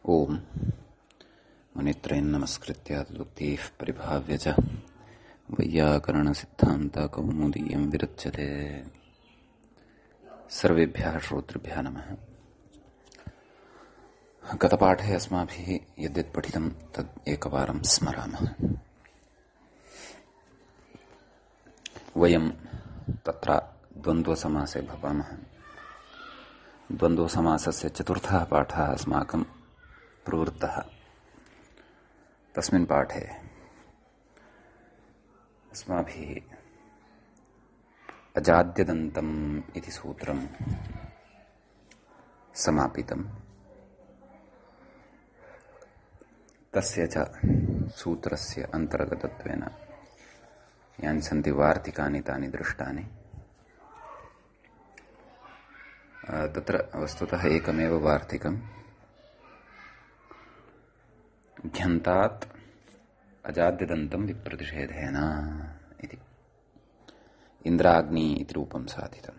ओम मुनित्रयं नमस्कृत्य तदुक्तिः परिभाव्य च वैयाकरणसिद्धान्तकौमुदीयं विरच्यते। सर्वेभ्यः श्रोतृभ्यः नमः। गतपाठे अस्माभिः यद्यत् पठितं तद् एकवारं स्मरामः। वयं तत्र द्वन्द्वसमासे भवामः। द्वन्द्वसमासस्य चतुर्थः पाठः अस्माकं प्रवृत्तः। तस्मिन् पाठे अस्माभिः अजाद्यदन्तम् इति सूत्रं समापितम्। तस्य च सूत्रस्य अन्तर्गतत्वेन यानि सन्ति वार्तिकानि तानि दृष्टानि। तत्र वस्तुतः एकमेव वार्तिकम्। घ्यन्तात् अजाद्यदन्तं विप्रतिषेधेन इति इन्द्राग्नि इति रूपं साधितम्।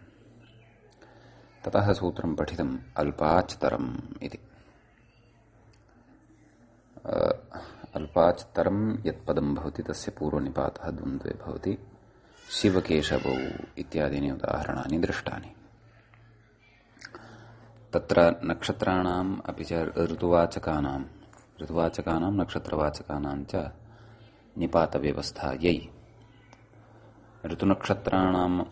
ततः सूत्रं पठितम् अल्पाचतरम् इति। अल्पाचतरं यत्पदं भवति तस्य पूर्वनिपातः द्वन्द्वे भवति। शिवकेशवौ इत्यादीनि उदाहरणानि दृष्टानि। तत्र नक्षत्राणाम् अपि च ऋतुवाचकानां नक्षत्रवाचकानां च निपातव्यवस्थायै ऋतुनक्षत्राणां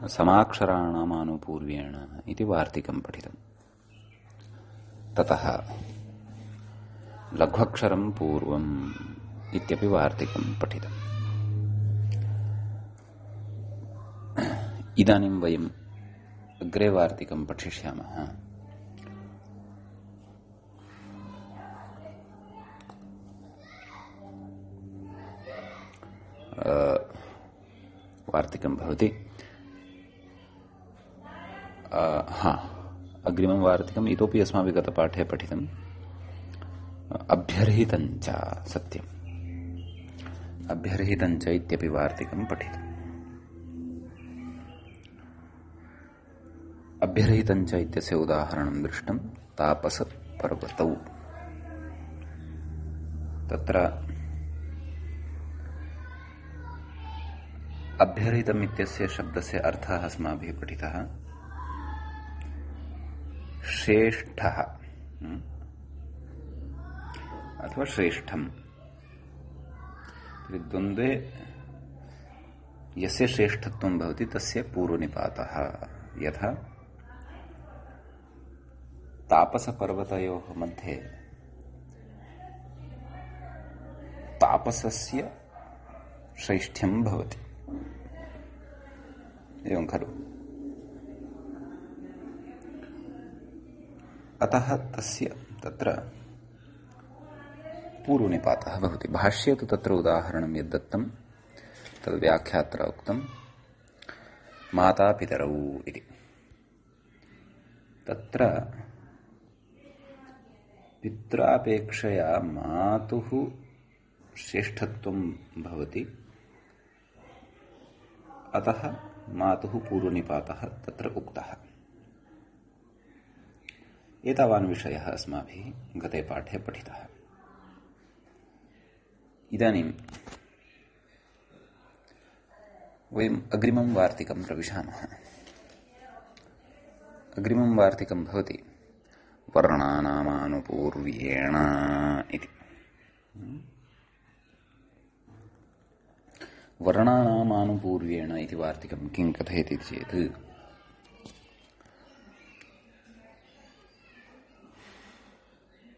समाक्षराणाम् आनुपूर्व्येण इति वार्तिकं पठितम्। ततः लघ्वक्षरं पूर्वम् इत्यपि वार्तिकं पठितम्। इदानीं वयम् अग्रे वार्तिकं पठिष्यामः। वार्तिकं भवति अग्रिमं वार्तिकम् इतोपि अस्माभिः गतपाठे पठितम्। अभ्यर्हितञ्च सत्यम् अभ्यर्हितञ्च इत्यपि वार्तिकं पठितम्। अभ्यर्हितञ्च इत्यस्य उदाहरणं दृष्टं तापसपर्वतौ। तत्र अभ्यर्हितम् इत्यस्य शब्दस्य अर्थः अस्माभिः पठितः। श्रेष्ठः अथवा श्रेष्ठम्। द्वन्द्वे यस्य श्रेष्ठत्वं भवति तस्य पूर्वनिपातः। यथा तापसपर्वतयोः मध्ये तापसस्य श्रेष्ठ्यं भवति। एवं खलु। अतः तस्य तत्र पूर्वनिपातः भवति। भाष्ये तु तत्र उदाहरणं यद्दत्तं तद् व्याख्यात्र उक्तं मातापितरौ इति। तत्र पित्रापेक्षया मातुः श्रेष्ठत्वं भवति। अतः मातुः पूर्वनिपातः तत्र उक्तः। एतावान् विषयः अस्माभिः गते पाठे पठितः। इदानीं वयम् अग्रिमं वार्तिकं प्रविशामः। अग्रिमं वार्तिकं भवति वर्णानामानुपूर्व्येण इति। वर्णानामानुपूर्व्येण इति वार्तिकं किं कथयति चेत्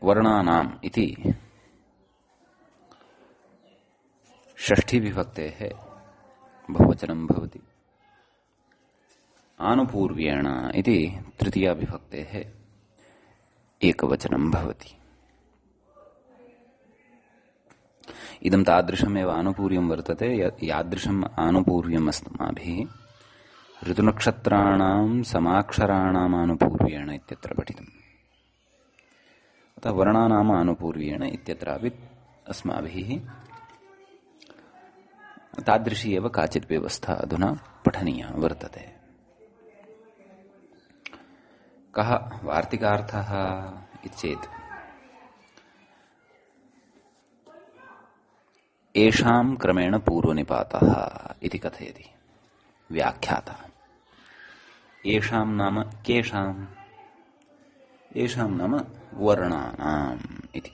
वर्णानाम् इति षष्ठीविभक्तेः बहुवचनं भवति। आनुपूर्व्येण इति तृतीयाविभक्तेः एकवचनं भवति। इदं तादृशमेव आनुपूर्व्यं वर्तते यादृशम् आनुपूर्व्यम् अस्माभिः ऋतुनक्षत्राणां समाक्षराणाम् आनुपूर्व्येण इत्यत्र पठितम्। अतः वर्णानाम् आनुपूर्व्येण इत्यत्रापि अस्माभिः तादृशी एव काचित् व्यवस्था अधुना पठनीया वर्तते। कः वार्तिकार्थः इति चेत् येषां क्रमेण पूर्वनिपातः इति कथयति व्याख्याता। येषां नाम केषाम्? येषां नाम वर्णानाम् इति।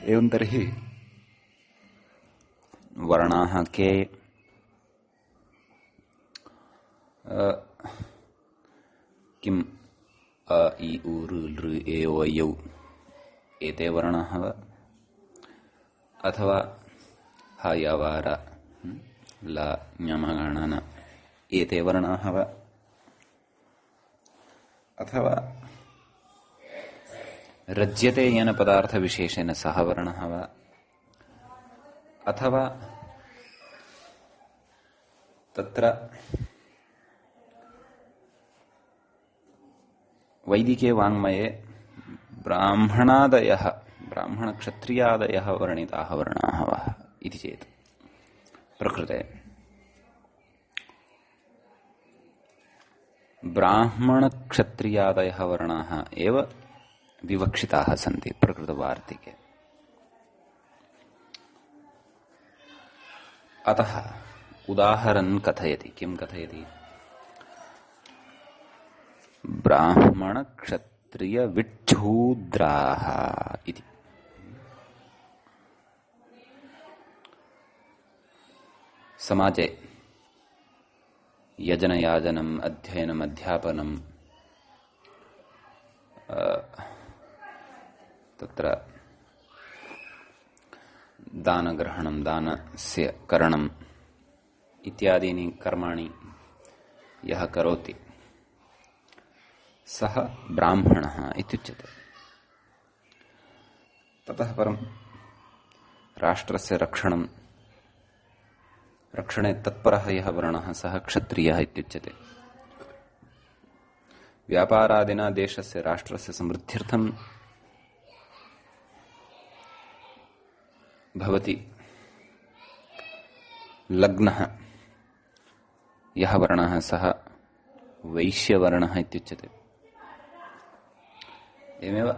एवं तर्हि वर्णाः के? किम् अ इ उ ऋ लृ ए ओ ऐ औ एते वर्णाः वा, अथवा ह य व र ल ञ म ग ण न एते वर्णाः वा, अथवा रज्यते येन पदार्थविशेषेण सः वर्णः वा, अथवा तत्र वैदिके वाङ्मये ब्राह्मणादयः ब्राह्मणक्षत्रियादयः वर्णिताः वर्णाः वा इति चेत् प्रकृते ब्राह्मणक्षत्रियादयः वर्णाः एव विवक्षिताः सन्ति प्रकृतवार्तिके। अतः उदाहरन् कथयति। किं कथयति? ब्राह्मणक्षत्रियविच्छूद्राः इति। समाजे यजनयाजनम् अध्ययनम् अध्यापनम् तत्र दानग्रहणं दानस्य करणम् इत्यादीनि कर्माणि यः करोति सः ब्राह्मणः इत्युच्यते। ततः परं राष्ट्रस्य रक्षणे तत्परः यः वर्णः सः क्षत्रियः इत्युच्यते। व्यापारादिना देशस्य राष्ट्रस्य समृद्ध्यर्थं भवति लग्नः यः वर्णः सः वैश्यवर्णः इत्युच्यते। एवमेव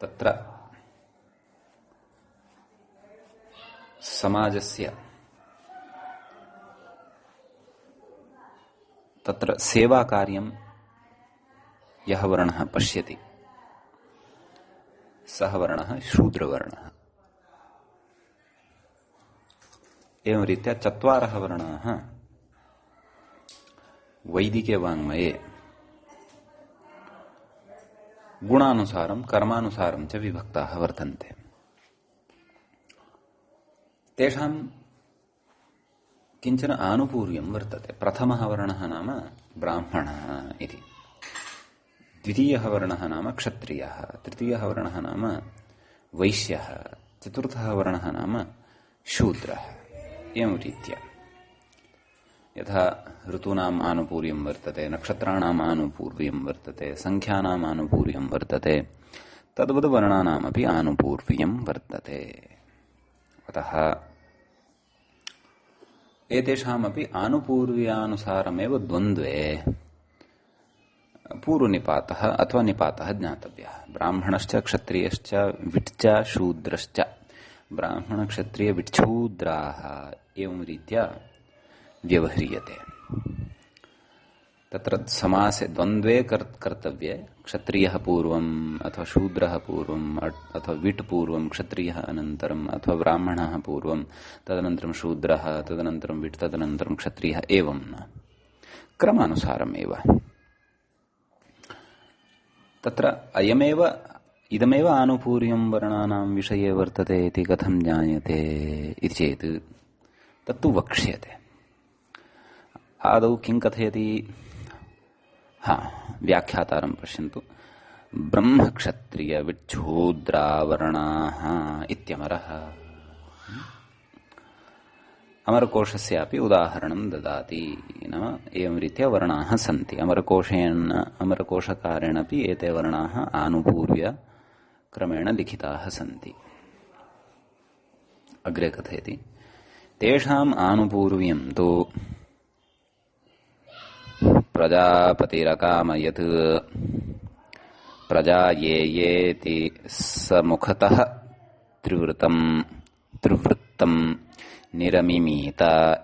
तत्र समाजस्य तत्र सेवाकार्यं यः वर्णः पश्यति सः वर्णः शूद्रवर्णः। एवं रीत्या चत्वारः वर्णाः वैदिके वाङ्मये गुणानुसारं कर्मानुसारं च विभक्ताः वर्तन्ते। तेषां किञ्चन आनुपूर्व्यं वर्तते। प्रथमः वर्णः नाम ब्राह्मणः इति, द्वितीयः वर्णः नाम क्षत्रियः, तृतीयः वर्णः नाम वैश्यः, चतुर्थः वर्णः नाम शूद्रः। एवं रीत्या यथा ऋतूनाम् आनुपूर्व्यं वर्तते, नक्षत्राणाम् आनुपूर्व्यं वर्तते, संख्यानाम् आनुपूर्व्यं वर्तते, तद्वद् वर्णानामपि आनुपूर्व्यं वर्तते। अतः एतेषामपि आनुपूर्व्यानुसारमेव द्वन्द्वे पूर्वनिपातः अथवा निपातः ज्ञातव्यः। ब्राह्मणश्च क्षत्रियश्च विट्च शूद्रश्च ब्राह्मणक्षत्रियविच्छूद्राः एवं रीत्या व्यवह्रियते। तत्र समासे द्वन्द्वे कर्तव्ये क्षत्रियः पूर्वम् अथवा शूद्रः पूर्वम् अथवा विट् पूर्वम् क्षत्रियः अनन्तरम् अथवा ब्राह्मणः पूर्वम् तदनन्तरं शूद्रः तदनन्तरं विट् तदनन्तरं क्षत्रियः एवं न, क्रमानुसारमेव। तत्र इदमेव आनुपूर्व्यं वर्णानां विषये वर्तते इति कथं ज्ञायते इति चेत् तत्तु वक्ष्यते। आदौ किं कथयति? व्याख्यातारं पश्यन्तु। ब्रह्मक्षत्रियविच्छूद्रावर्णाः इत्यमरः। अमरकोशस्यापि उदाहरणं ददाति। नाम एवं रीत्या वर्णाः सन्ति। अमरकोशकारेणापि एते वर्णाः आनुपूर्व्यक्रमेण लिखिताः सन्ति। अग्रे कथयति, तेषाम् आनुपूर्व्यं तु प्रजापतिरकामयत् प्रजा ये येति समुखतः त्रिवृत्तम निरमिमीत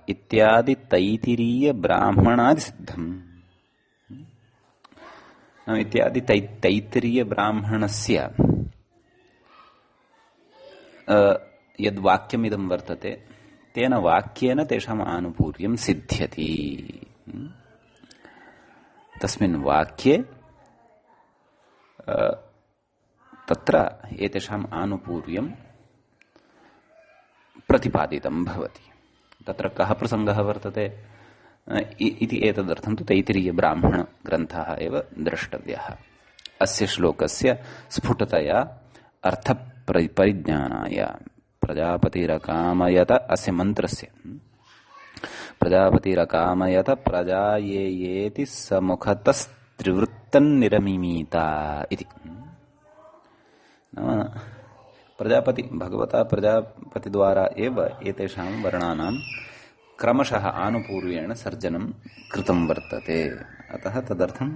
इत्यादि तैतिरीय ब्राह्मणादि सिद्धम। इत्यादि तैत्तिरीय ब्राह्मणस्य यद् वाक्यमिदं वर्तते तेन वाक्येन तेषाम् आनुपूर्यं सिद्ध्यति। तस्मिन् वाक्ये तत्र एतेषाम् आनुपूर्यं प्रतिपादितं भवति। तत्र कः प्रसङ्गः वर्तते इति एतदर्थं तु तैत्तिरीयब्राह्मणग्रन्थः एव द्रष्टव्यः। अस्य श्लोकस्य स्फुटतया अर्थपरिज्ञानाय प्रजापतिरकामयत, अस्य मन्त्रस्य प्रजापतिरकामयत प्रजा ये येति समुखतस्त्रिवृत्तन्निरमिमीत इति। प्रजापति भगवता प्रजापति द्वारा एव एतेषां वर्णानां क्रमशः आनुपूर्वेण सर्जनं कृतं वर्तते। अतः तदर्थं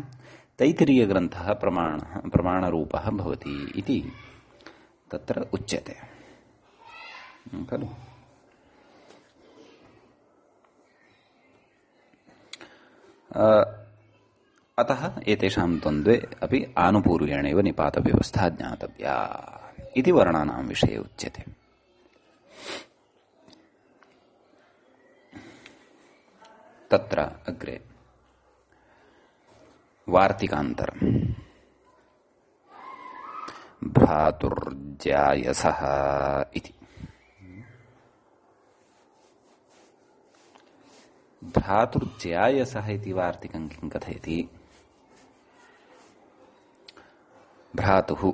तैत्तिरीयग्रन्थः प्रमाणरूपः भवति इति तत्र उच्यते खलु। अतः एतेषां द्वन्द्वे अपि आनुपूर्वेणैव निपातव्यवस्था ज्ञातव्या इति वर्णानां विषये उच्यते। तत्र अग्रे वार्तिकान्तरम् भ्रातुर्जायसः इति। भ्रातुर्जायसः इति वार्तिकं किं कथयति? भ्रातुः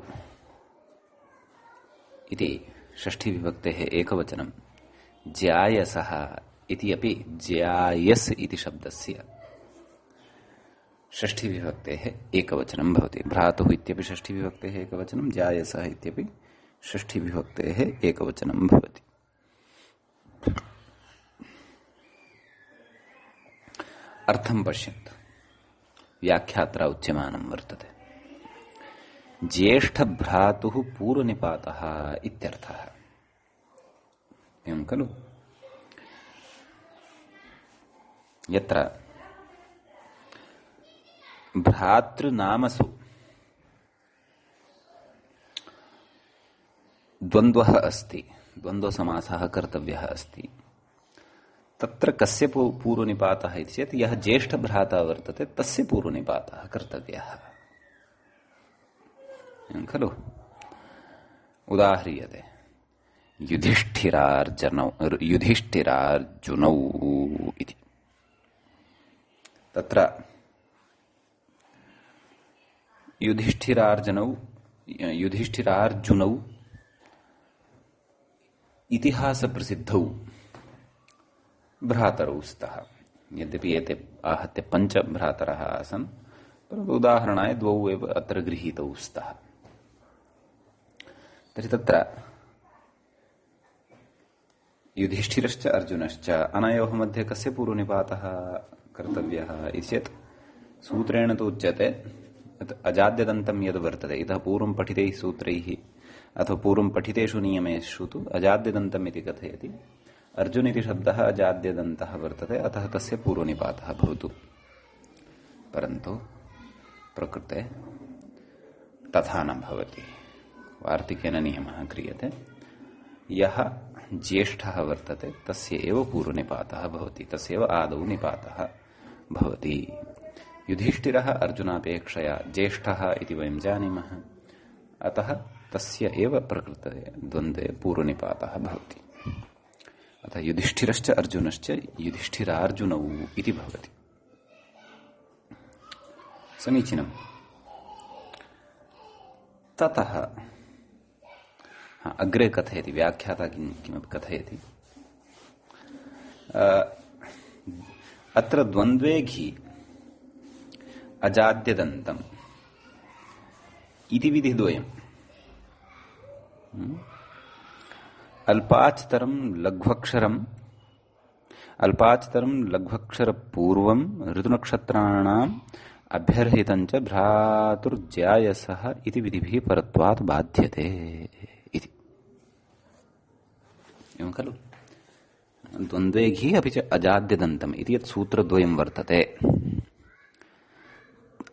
इति षष्ठीविभक्तेः एकवचनं, जायसः इति अपि जायस् इति शब्दस्य षष्ठीविभक्तेः एकवचनं भवति। भ्रातुः इत्यपि षष्ठीविभक्तेः एकवचनं, जायसः इत्यपि षष्ठीविभक्तेः एकवचनं भवति। अर्थं पश्यन्तु, व्याख्यात्रा उच्यमानं वर्तते। ज्येष्ठभ्रातुः पूर्वनिपातः इत्यर्थः। एवं खलु? यत्र भ्रातृनामसु द्वन्द्वः अस्ति, द्वन्द्वसमासः कर्तव्यः अस्ति, तत्र कस्य पूर्वनिपातः इति चेत् यः ज्येष्ठभ्राता वर्तते तस्य पूर्वनिपातः कर्तव्यः खलु। उदाह्रियते युधिष्ठिरार्जुनौ इति। तत्र युधिष्ठिरार्जुनौ इतिहासप्रसिद्धौ भ्रातरौ स्तः। यद्यपि एते आहत्य पञ्च भ्रातरः आसन्, परन्तु उदाहरणाय द्वौ एव अत्र गृहीतौ स्तः। तर्हि तत्र युधिष्ठिरश्च अर्जुनश्च अनयोः मध्ये कस्य पूर्वनिपातः कर्तव्यः इति चेत् सूत्रेण तु उच्यते अजाद्यदन्तं यद् वर्तते, इतः पूर्वं पठितैः सूत्रैः अथवा पूर्वं पठितेषु नियमेषु तु अजाद्यदन्तम् इति कथयति। अर्जुन इति शब्दः अजाद्यदन्तः वर्तते, अतः तस्य पूर्वनिपातः भवतु। परन्तु प्रकृते तथा न भवति। वार्तिकेन नियमः क्रियते, यः ज्येष्ठः वर्तते तस्य एव पूर्वनिपातः भवति, तस्यैव आदौ निपातः भवति। युधिष्ठिरः अर्जुनापेक्षया ज्येष्ठः इति वयं जानीमः, अतः तस्य एव प्रकृते द्वन्द्वे पूर्वनिपातः भवति। अतः युधिष्ठिरश्च अर्जुनश्च युधिष्ठिरार्जुनौ इति भवति। समीचीनम्। ततः अग्रे कथयति, व्याख्याता किमपि कथयति, अत्र द्वन्द्वे घि अजाद्यदन्तम् इति विधिद्वयम्, अल्पाच्तरं लघ्वक्षरम् अल्पाचतरं लघ्वक्षर पूर्वं ऋतुनक्षत्राणाम् अभ्यर्हितं च भ्रातुर्जायसः इति विधिभिः परत्वात् बाध्यते इति। एवं खलु द्वन्द्वे घी अपि च अजाद्यदन्तम् इति यत् सूत्रद्वयं वर्तते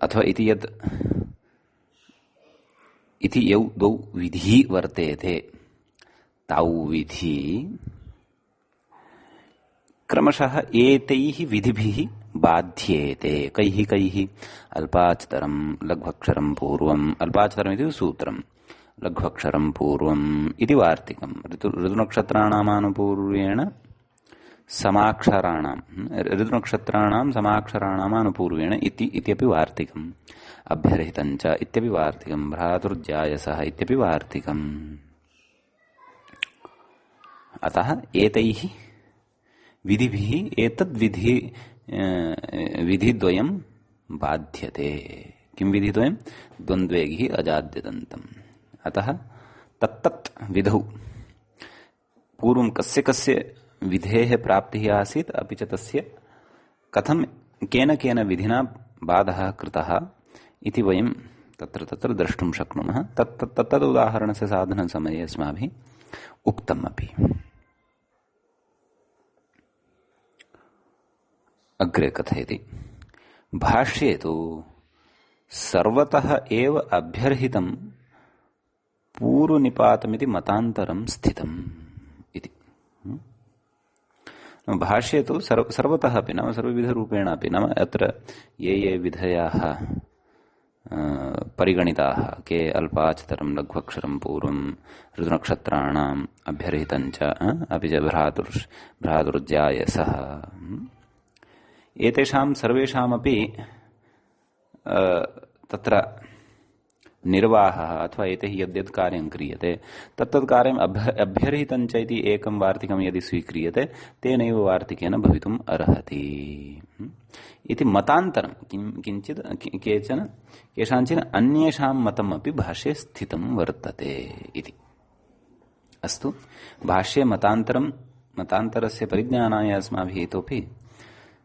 अथवा इति यत् इति यौ द्वौ विधि वर्तेते तौ विधि क्रमशः एतैः विधिभिः बाध्येते। कैः अल्पाचतरं लघ्वक्षरं पूर्वम्, अल्पाचतरम् इति सूत्रम्, लघ्वक्षरं पूर्वम् इति वार्तिकम्, ऋतुनक्षत्राणामानुपूर्वेण समाक्षराणां, ऋतुनक्षत्राणां समाक्षराणामानुपूर्वेण इत्यपि वार्तिकम्, अभ्यर्हितं च इत्यपि वार्तिकम्, भ्रातुर्जायसः इत्यपि वार्तिकम्। अतः एतैः विधिभिः एतद्विधि विधिद्वयं बाध्यते। किं विधिद्वयं? द्वन्द्वे घी अजाद्यदन्तम्। अतः तत्तत् विधौ पूर्वं कस्य कस्य विधेः प्राप्तिः आसीत्, अपि च तस्य कथं केन केन विधिना बाधः कृतः इति वयं तत्र तत्र द्रष्टुं शक्नुमः। तत्तदुदाहरणस्य साधनसमये अस्माभिः उक्तम् अपि। अग्रे कथयति, भाष्ये तु सर्वतः एव अभ्यर्हितं पूर्वनिपातमिति मतान्तरं स्थितम् इति। भाष्ये तु सर्वतः अपि नाम सर्वविधरूपेण अपि नाम अत्र ये विधयाः परिगणिताः के अल्पाचतरं लघ्वक्षरं पूर्वं ऋतुनक्षत्राणाम् अभ्यर्हितं च अपि च भ्रातुर्जायसः, एतेषां सर्वेषामपि तत्र निर्वाहः अथवा एतैः यद्यत् कार्यं क्रियते तत्तत् कार्यम् अभ्यर्हितं च इति एकं वार्तिकं यदि स्वीक्रियते तेनैव वार्तिकेन भवितुम् अर्हति इति मतान्तरं किञ्चित् केषाञ्चन अन्येषां मतम् अपि भाष्ये स्थितं वर्तते इति। अस्तु, भाष्ये मतान्तरस्य परिज्ञानाय अस्माभिः इतोपि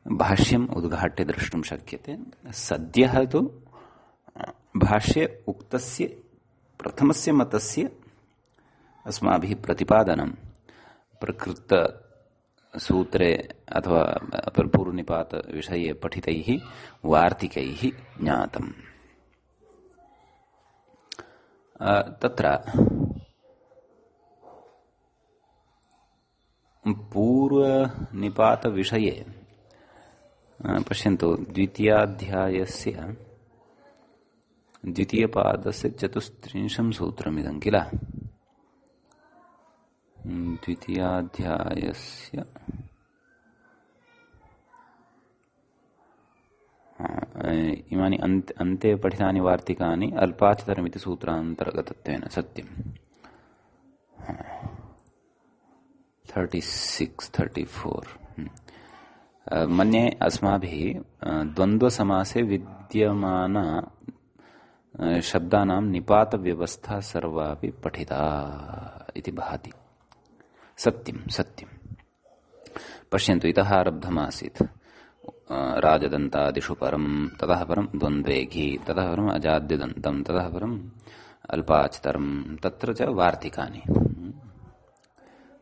भाष्यम् उद्घाट्य द्रष्टुं शक्यते। सद्यः तु भाष्ये उक्तस्य प्रथमस्य मतस्य अस्माभिः प्रतिपादनं प्रकृत सूत्रे अथवा पूर्वनिपात विषये पठितैः वार्तिकैः ज्ञातम्। तत्र पूर्वनिपात विषये पश्यन्तु, द्वितीयाध्यायस्य द्वितीयपादस्य 34 सूत्रमिदं किल। द्वितीयाध्यायस्य इमानि अन्ते पठितानि वार्तिकानि अल्पाचतरमिति सूत्रान्तर्गतत्वेन सत्यम्। 36, 34 मन्ये अस्माभिः द्वन्द्वसमासे विद्यमान शब्दानां निपात व्यवस्था सर्वापि पठिता इति भाति। सत्यं पश्यन्तु, इतः आरब्धमासीत् राजदन्तादिषु परं, ततः परं द्वन्द्वे घी, ततः परम् अजाद्यदन्तं, ततः परम् अल्पाचतरं, तत्र च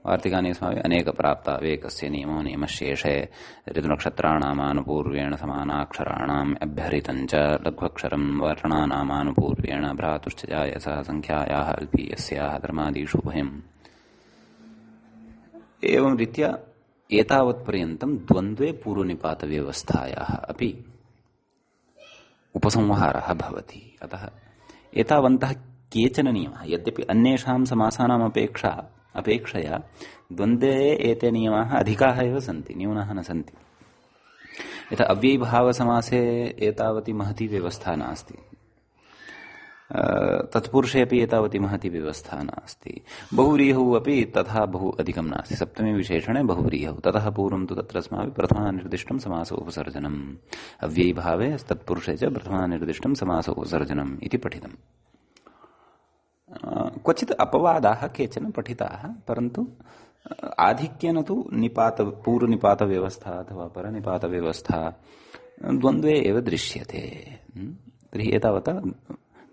वार्तिकानि अस्माभिः अनेक प्राप्ता। वेकस्य नियमो नियमशेषे ऋतुनक्षत्राणामानुपूर्वेण समानाक्षराणाम् अभ्यर्हितं च लघ्वक्षरं वर्णानामानुपूर्वेण भ्रातुश्च जायसः संख्यायाः अल्पीयस्याः धर्मादिषु भयम्। एवं रीत्या एतावत्पर्यन्तं द्वन्द्वे पूर्वनिपातव्यवस्थायाः अपि उपसंहारः भवति। अतः एतावन्तः केचन नियमाः, यद्यपि अन्येषां समासानाम् अपेक्षया द्वन्द्वे एते नियमाः अधिकाः एव सन्ति, न्यूनाः न सन्ति। यथा अव्ययीभावसमासे एतावती महती व्यवस्था नास्ति, तत्पुरुषे अपि एतावती महती व्यवस्था नास्ति। बहुव्रीहौ अपि तथा बहु अधिकं नास्ति, सप्तमे विशेषणे बहुव्रीहौ। ततः पूर्वं तु तत्र अस्माभिः प्रथमानिर्दिष्टं समासोपसर्जनम्, अव्ययीभावे तत्पुरुषे च प्रथमानिर्दिष्टं समासोपसर्जनम् इति पठितम्। क्वचित् अपवादाः केचन पठिताः, परन्तु आधिक्येन तु पूर्वनिपातव्यवस्था अथवा परनिपातव्यवस्था द्वन्द्वे एव दृश्यते। तर्हि एतावता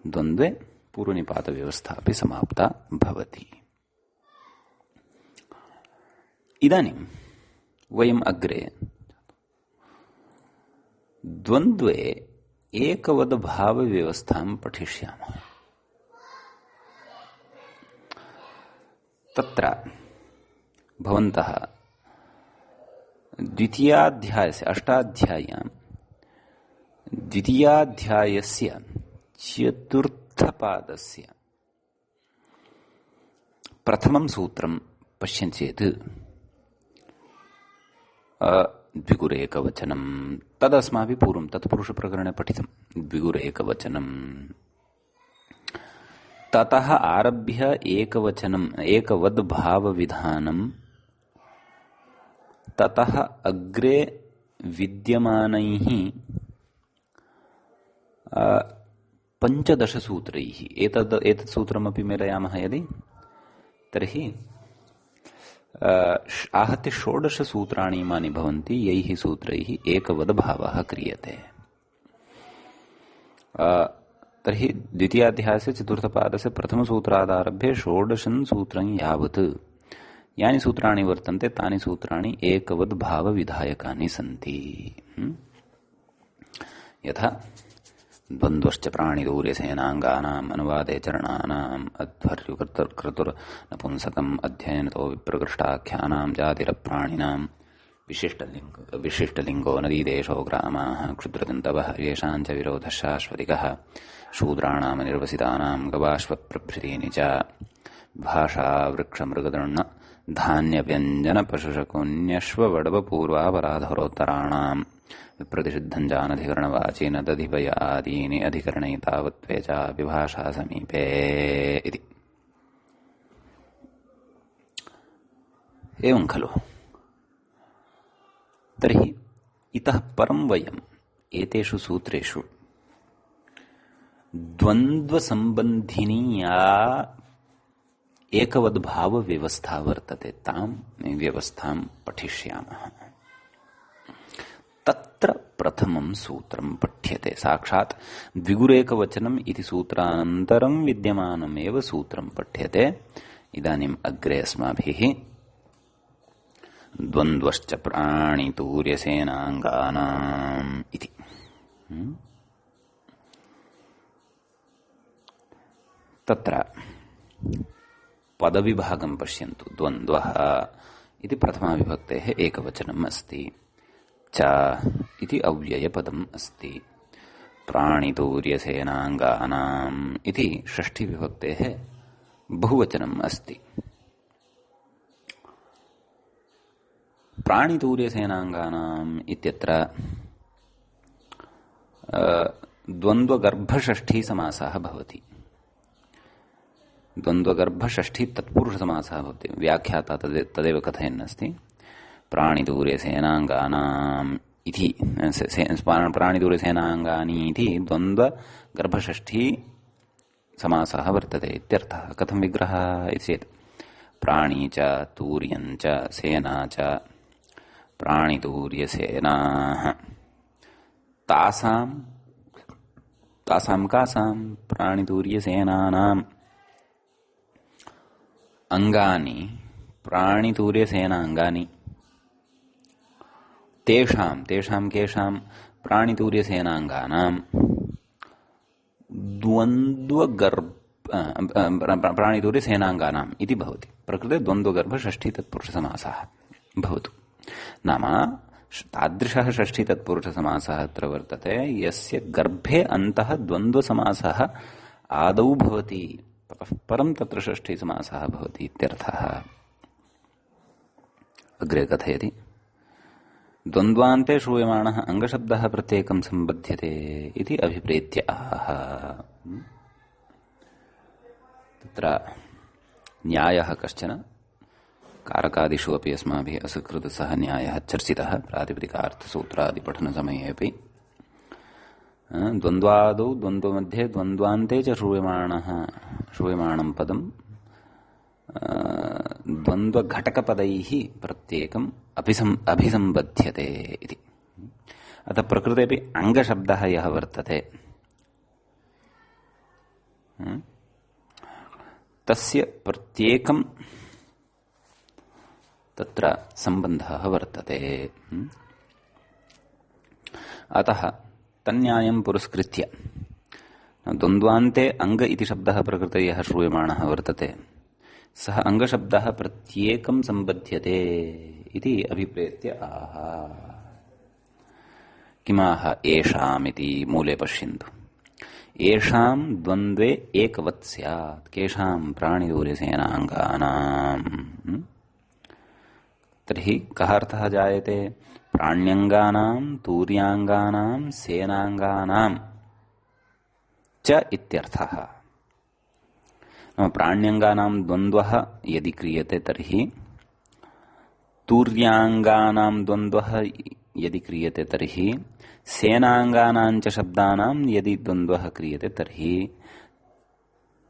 द्वन्द्वे पूर्वनिपातव्यवस्था अपि समाप्ता भवति। इदानीं वयम् अग्रे द्वन्द्वे एकवद्भावव्यवस्थां पठिष्यामः। तत्र भवन्तः द्वितीयाध्यायस्य अष्टाध्याय्यां द्वितीयाध्यायस्य चतुर्थपादस्य प्रथमं सूत्रं पश्यन्ति चेत् द्विगुरेकवचनं तदस्माभिः पूर्वं तत्पुरुषप्रकरणे पठितं। द्विगुरेकवचनं ततः आरभ्य एकवचनम् एकवद्भावविधानं ततः अग्रे विद्यमानैः 15 सूत्रैः एतत् सूत्रमपि मेलयामः यदि तर्हि आहत्य 16 सूत्राणि इमानि भवन्ति यैः सूत्रैः एकवद्भावः क्रियते। तर्हि द्वितीयाध्यायस्य चतुर्थपादस्य प्रथमसूत्रादारभ्य 16 सूत्रं यावत् यानि सूत्राणि वर्तन्ते तानि सूत्राणि एकवद्भावविधायकानि सन्ति। यथा द्वन्द्वश्च प्राणिदूर्यसेनाङ्गानाम् अनुवादे चरणानाम् अध्वर्युकर्तुर्नपुंसकम् अध्ययनतो विप्रकृष्टाख्यानां जातिरप्राणिनां विशिष्टलिङ्गो नदीदेशो ग्रामाः क्षुद्रजन्तवः येषाञ्च विरोधः शाश्वतिकः शूद्राणाम् निर्वसितानां गवाश्वप्रभृतीनि च भाषा वृक्षमृगदृण्ण धान्यव्यञ्जनपशुशकुन्यश्ववडवपूर्वापराधरोत्तराणाम् विप्रतिषिद्धं जानधिकरणवाचीन दधिभय आदीनि अधिकरणे तावत्त्वे च विभाषा समीपे इति। एवं खलु। तर्हि इतः परं वयम् एतेषु सूत्रेषु द्वन्द्वसम्बन्धिनी या एकवद्भावव्यवस्था वर्तते तां व्यवस्थां पठिष्यामः। तत्र प्रथमं सूत्रं पठ्यते। साक्षात् द्विगुरेकवचनम् इति सूत्रानन्तरं विद्यमानमेव सूत्रं पठ्यते। इदानीम् अग्रे अस्माभिः द्वन्द्वश्च प्राणितूर्यसेनाङ्गानाम् इति। तत्र पदविभागं पश्यन्तु। द्वन्द्वः इति प्रथमाविभक्तेः एकवचनम् अस्ति। च इति अव्ययपदम् अस्ति। प्राणितूर्यसेनाङ्गानाम् इति षष्ठीविभक्तेः बहुवचनम् अस्ति। प्राणितूर्यसेनाङ्गानाम् इत्यत्र द्वन्द्वगर्भषष्ठी समासः भवति। द्वन्द्वगर्भषष्ठी तत्पुरुषसमासः भवति। व्याख्याता तदेव कथयन् अस्ति। प्राणितूर्यसेनाङ्गानाम् इति प्राणितूर्यसेनाङ्गानि इति द्वन्द्वगर्भषष्ठी समासः वर्तते इत्यर्थः। कथं विग्रहः इति चेत् प्राणी च तूर्यं च सेना च प्राणितूर्यसेनाः तासां कासां प्राणितूर्यसेनानाम् अंगानि प्राणितूर्यसेनाङ्गानि तेषां केषां प्राणितूर्यसेनाङ्गानां प्राणितूर्यसेनाङ्गानाम् इति भवति। प्रकृते द्वन्द्वगर्भषष्ठी तत्पुरुषसमासः भवतु। नाम तादृशः षष्ठी तत्पुरुषसमासः अत्र वर्तते यस्य गर्भे अन्तः द्वन्द्वसमासः आदौ भवति, ततः परं तत्र षष्ठी समासः भवति इत्यर्थः। अग्रे कथयति द्वन्द्वान्ते श्रूयमाणः अङ्गशब्दः प्रत्येकं सम्बध्यते इति अभिप्रेत्य आह। तत्र न्यायः कश्चन कारकादिषु अपि अस्माभिः असकृतः सः न्यायः चर्चितः प्रातिपदिकार्थसूत्रादिपठनसमये अपि। द्वन्द्वादौ द्वन्द्वमध्ये द्वन्द्वान्ते च श्रूयमाणं पदं द्वन्द्वघटकपदैः प्रत्येकम् अभिसम्बध्यते इति। अतः प्रकृतेऽपि अङ्गशब्दः यः वर्तते तस्य प्रत्येकं तत्र सम्बन्धः वर्तते। अतः तन्न्यायं पुरस्कृत्य द्वन्द्वान्ते अङ्ग इति शब्दः प्रकृते यः श्रूयमाणः वर्तते सः अङ्गशब्दः प्रत्येकं सम्बध्यते इति अभिप्रेत्य आह। किमाह येषामिति मूले पश्यन्तु। येषां द्वन्द्वे एकवत् स्यात् केषां प्राणिदूर्यसेनाङ्गानाम्। तर्हि कः अर्थः जायते? प्राण्यङ्गानां तूर्याङ्गानां सेनाङ्गानां च इत्यर्थः। प्राण्यङ्गानां द्वन्द्वः यदि क्रियते तर्हि, तूर्याङ्गानां द्वन्द्वः यदि क्रियते तर्हि, सेनाङ्गानां च शब्दानां यदि द्वन्द्वः क्रियते तर्हि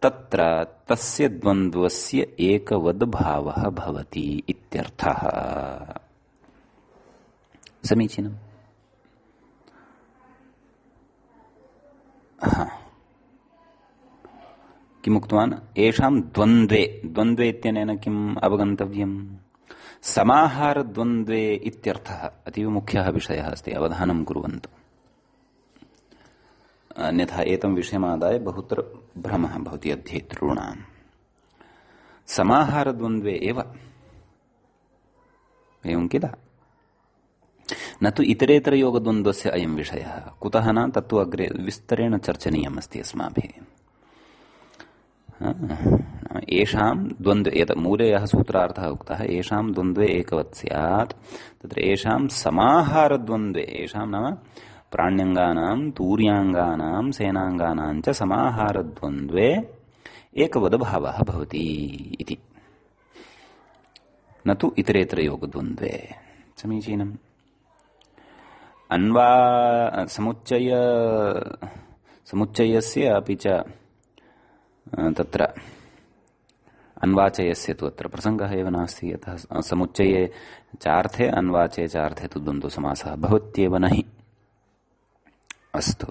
तत्र तस्य द्वन्द्वस्य एकवद् भावः भवति इत्यर्थः। समीचीनम्। किमुक्तवान्? येषां द्वन्द्वे, द्वन्द्वे इत्यनेन किम् अवगन्तव्यम्? समाहारद्वन्द्वे इत्यर्थः अतीव मुख्यः विषयः अस्ति, अवधानं कुर्वन्तु। अन्यथा एतं विषयमादाय बहुत्र भ्रमः भवति अध्येतॄणाम्। समाहारद्वन्द्वे एव एवं किल, न तु इतरेतरयोगद्वन्द्वस्य अयं विषयः। कुतः न? तत्तु अग्रे विस्तरेण चर्चनीयमस्ति अस्माभिः। येषां द्वन्द्वे, एतत् मूले यः सूत्रार्थः उक्तः, येषां द्वन्द्वे एकवत् स्यात्, तत्र येषां समाहारद्वन्द्वे, येषां नाम प्राण्यङ्गानां तूर्याङ्गानां सेनाङ्गानां च समाहारद्वन्द्वे एकवद्भावः भवति इति, न तु इतरेतरयोगद्वन्द्वे। समीचीनम्। समुच्चयस्य अपि च तत्र अन्वाचयस्य तु अत्र प्रसङ्गः एव नास्ति। यतः समुच्चये चार्थे अन्वाचये चार्थे तु द्वन्द्वसमासः भवत्येव न हि। अस्तु,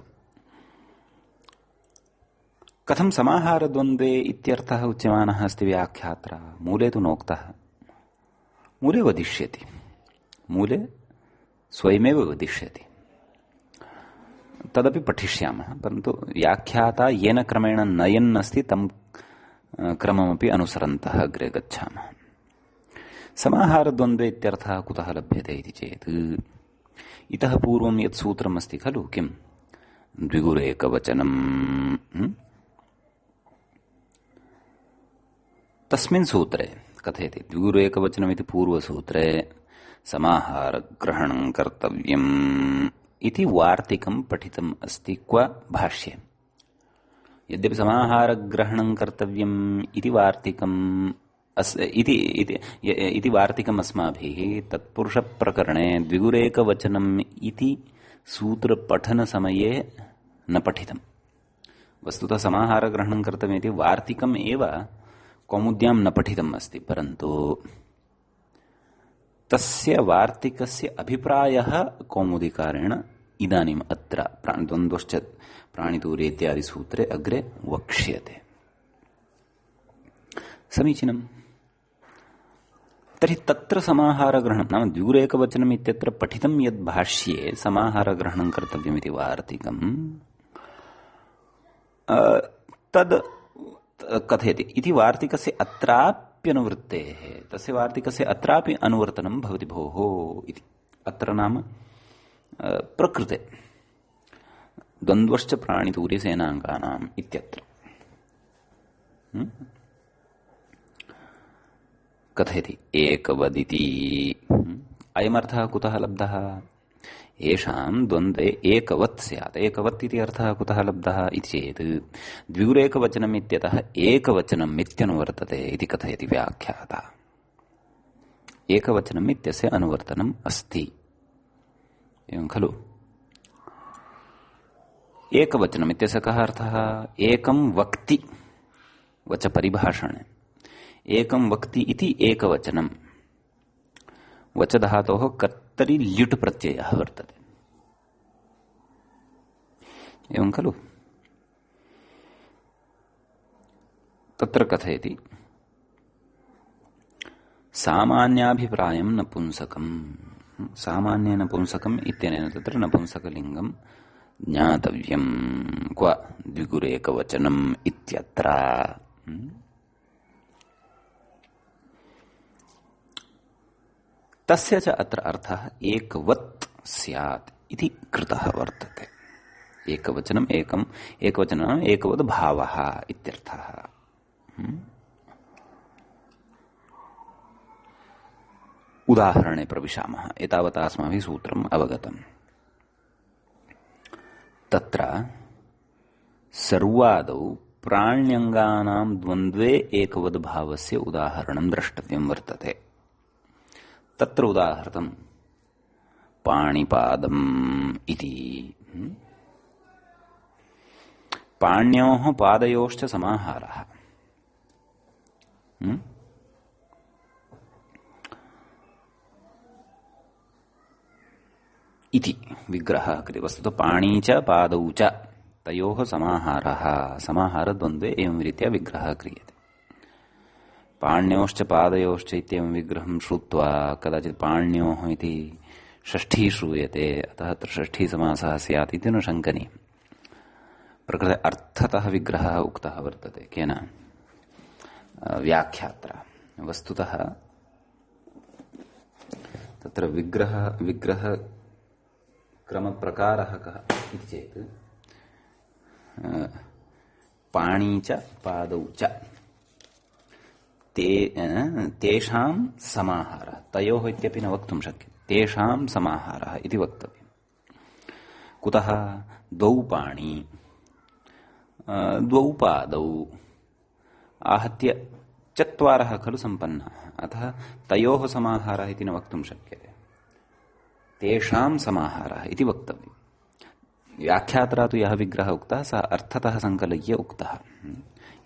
कथं समाहारद्वन्द्वे इत्यर्थः उच्यमानः अस्ति व्याख्यात्रा? मूले तु नोक्तः, मूले वदिष्यति, मूले स्वयमेव वदिष्यति, तदपि पठिष्यामः। परन्तु व्याख्याता येन क्रमेण नयन् अस्ति तं क्रममपि अनुसरन्तः अग्रे गच्छामः। समाहारद्वन्द्वे इत्यर्थः कुतः लभ्यते इति चेत्, इतः पूर्वं यत् सूत्रमस्ति खलु, किम्? द्विगुरेकवचनम्। तस्मिन् सूत्रे कथयति, द्विगुरेकवचनमिति पूर्वसूत्रे समाहारग्रहणं कर्तव्यम् इति वार्तिकं पठितम् अस्ति। क्व भाष्ये? यद्यपि समाहारग्रहणं कर्तव्यम् इति वार्तिकम् अस्माभिः तत्पुरुषप्रकरणे द्विगुरेकवचनम् इति सूत्रपठनसमये न पठितम्। वस्तुतः समाहारग्रहणं कर्तव्यम् इति वार्तिकम् एव कौमुद्यां न पठितम् अस्ति, परन्तु तस्य वार्तिकस्य अभिप्रायः कौमुदीकारेण इदानीम् अत्र द्वन्द्वश्च प्राणितूर्य इत्यादि सूत्रे अग्रे वक्ष्यते। समीचीनम्। तर्हि तत्र समाहारग्रहणं नाम द्विगुरेकवचनम् इत्यत्र पठितं यद् भाष्ये समाहारग्रहणं कर्तव्यमिति वार्तिकम्, तद् कथयति इति वार्तिकस्य अत्राप्यनुवृत्तेः, तस्य वार्तिकस्य अत्रापि अनुवर्तनं भवति भोः इति। अत्र नाम प्रकृते द्वन्द्वश्च प्राणितूर्यसेनाङ्गानाम् इत्यत्र कथयति एकवदिति। अयमर्थः कुतः लब्धः? येषां द्वन्द्वे एकवत् स्यात्। एकवत् इति अर्थः कुतः लब्धः इति चेत् द्विगुरेकवचनम् इत्यतः एकवचनम् इत्यनुवर्तते इति कथयति व्याख्याता। एकवचनम् इत्यस्य अनुवर्तनम् अस्ति, एवं खलु? एकवचनम् इत्यस्य कः अर्थः? एकं वक्ति वच परिभाषणे एकं वक्ति इति एकवचनं वच धातोः कर्तरि ल्युट् प्रत्ययः वर्तते। एवं खलु? तत्र कथयति सामान्याभिप्रायं नपुंसकम्। सामान्य नपुंसकम् इत्यनेन तत्र नपुंसकलिङ्गं ज्ञातव्यम्। क्व द्विगुरेकवचनम् इत्यत्र। तस्य च अत्र अर्थः एकवत् स्यात् इति कृतः वर्तते। एकवचनम् एकवचनं एकवद् भावः इत्यर्थः। उदाहरणे प्रविशामः। एतावता अस्माभिः सूत्रम् अवगतम्। तत्र सर्वादौ प्राण्यङ्गानां द्वन्द्वे एकवद् भावस्य उदाहरणं द्रष्टव्यं वर्तते। तत्र उदाहृतं पाणिपादम् इति। पाण्योः पादयोश्च समाहारः। इति विग्रहः क्रियते। वस्तुतः पाणी च पादौ च तयोः समाहारः। समाहारद्वन्द्वे एवं रीत्या विग्रहः क्रियते। पाण्योश्च पादयोश्च इत्येवं विग्रहं श्रुत्वा कदाचित् पाण्योः इति षष्ठी श्रूयते, अतः अत्र षष्ठी समासः स्यात् इति न शङ्कनीयम्। प्रकृते अर्थतः विग्रहः उक्तः वर्तते। केन? व्याख्यात्रा। वस्तुतः तत्र विग्रह क्रमप्रकारः कः इति चेत् पाणी च पादौ च तेषां समाहारः। तयोः इत्यपि न वक्तुं शक्यते। तेषां समाहारः इति वक्तव्यम्। कुतः? द्वौ पाणी द्वौ पादौ आहत्य चत्वारः खलु सम्पन्नाः। अतः तयोः समाहारः इति न वक्तुं शक्यते। तेषां समाहारः इति वक्तव्यम्। व्याख्यात्रा तु यः विग्रहः उक्तः सः अर्थतः सङ्कलय्य उक्तः।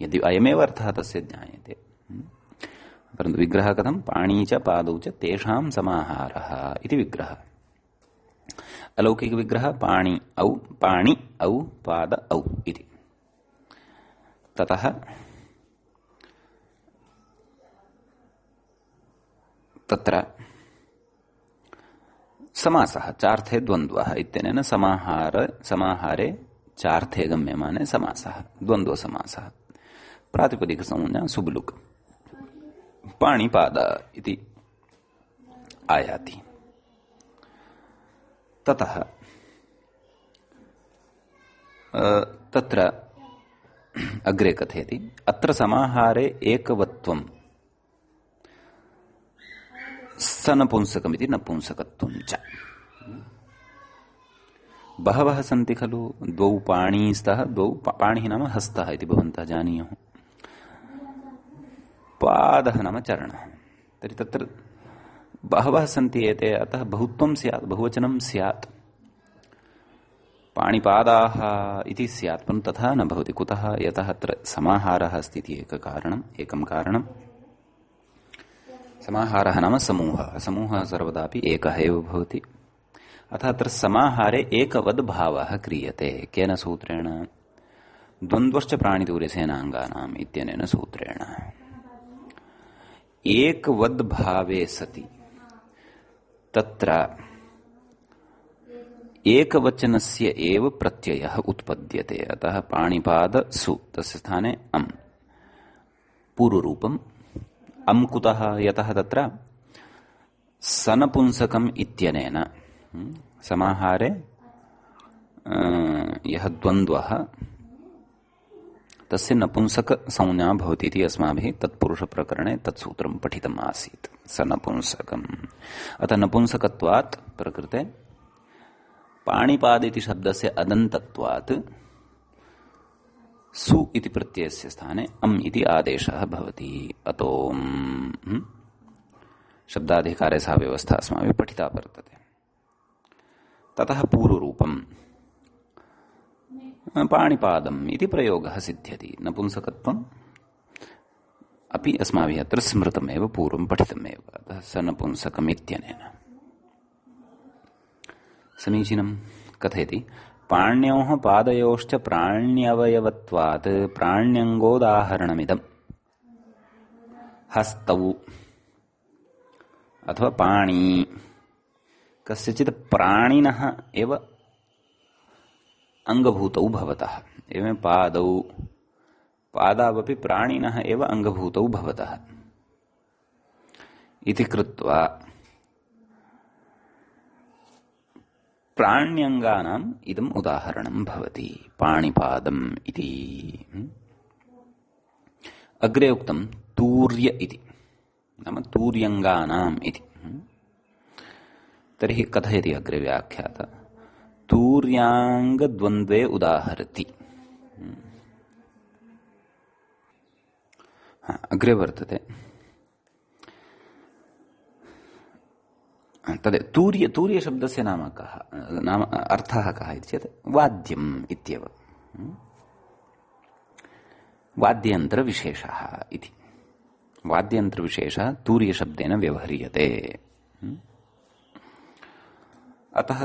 यदि अयमेव अर्थः तस्य ज्ञायते, परन्तु विग्रहः कथं? पाणी च पादौ च तेषां समाहारः इति विग्रहः। अलौकिकविग्रहः पाणी औ पाद औ इति। ततः तत्र समासः चार्थे द्वन्द्वः इत्यनेन समाहारे चार्थे गम्यमाने समासः द्वन्द्वसमासः। प्रातिपदिकसंज्ञा सुबलुक् पाणिपाद इति आयाति। ततः तत्र अग्रे कथयति अत्र समाहारे एकवत्वं सनपुंसकमिति नपुंसकत्वं च। बहवः सन्ति खलु। द्वौ पाणी स्तः। द्वौ पाणिः नाम हस्तः इति भवन्तः जानीयुः। पादः नाम चरणः। तर्हि तत्र बहवः सन्ति एते, अतः बहुत्वं स्यात्, बहुवचनं स्यात्। पाणिपादाः इति स्यात्, परन्तु तथा न भवति। कुतः? यतः अत्र समाहारः अस्ति इति एकं कारणं। समाहारः नाम समूहः। समूहः सर्वदापि एकः एव भवति। अतः अत्र समाहारे एकवद् भावः क्रियते। केन सूत्रेण? द्वन्द्वश्च प्राणितूर्यसेनाङ्गानाम् इत्यनेन सूत्रेण। एकवद् भावे सति तत्र एकवचनस्य एव प्रत्ययः उत्पद्यते। अतः पाणिपाद सु तस्य स्थाने अम् पूर्वरूपम्। अम् कुतः? यतः तत्र सनपुंसकम् इत्यनेन समाहारे यः द्वन्द्वः तस्य नपुंसक संज्ञा भवति इति अस्माभिः तत्पुरुषप्रकरणे तत्सूत्रं पठितम् आसीत्। सनपुंसकम्। अतः नपुंसकत्वात् प्रकृते पाणिपाद इति शब्दस्य अदन्तत्वात् सु इति प्रत्ययस्य स्थाने अम् इति आदेशः भवति। अतो शब्दाधिकारे सा व्यवस्था अस्माभिः पठिता वर्तते। ततः पूर्वरूपम् पाणिपादम् इति प्रयोगः सिद्ध्यति। नपुंसकत्वम् अपि अस्माभिः अत्र स्मृतमेव पूर्वं पठितमेव, अतः स नपुंसकम् इत्यनेन। समीचीनं। कथयति पाण्योः पादयोश्च प्राण्यवयवत्वात् प्राण्यङ्गोदाहरणमिदम्। हस्तौ अथवा पाणी कस्यचित् प्राणिनः एव अंगभूतौ भवतः, एवं पादौ पादावपि प्राणिनः एव अंगभूतौ भवतः इति कृत्वा प्राण्यङ्गानाम् इदम् उदाहरणं भवति पाणिपादम् इति। अग्रे उक्तं तूर्य इति, नाम तूर्यङ्गानाम् इति। तर्हि कथयति अग्रे व्याख्याता तूर्याङ्गद्वन्द्वे उदाहरति। अग्रे वर्तते तद् तूर्य शब्दस्य नाम कः, नाम अर्थः कः इति चेत् वाद्यम् इत्येव, वाद्ययन्त्रविशेषः इति। वाद्ययन्त्रविशेषः तूर्यशब्देन व्यवह्रियते। अतः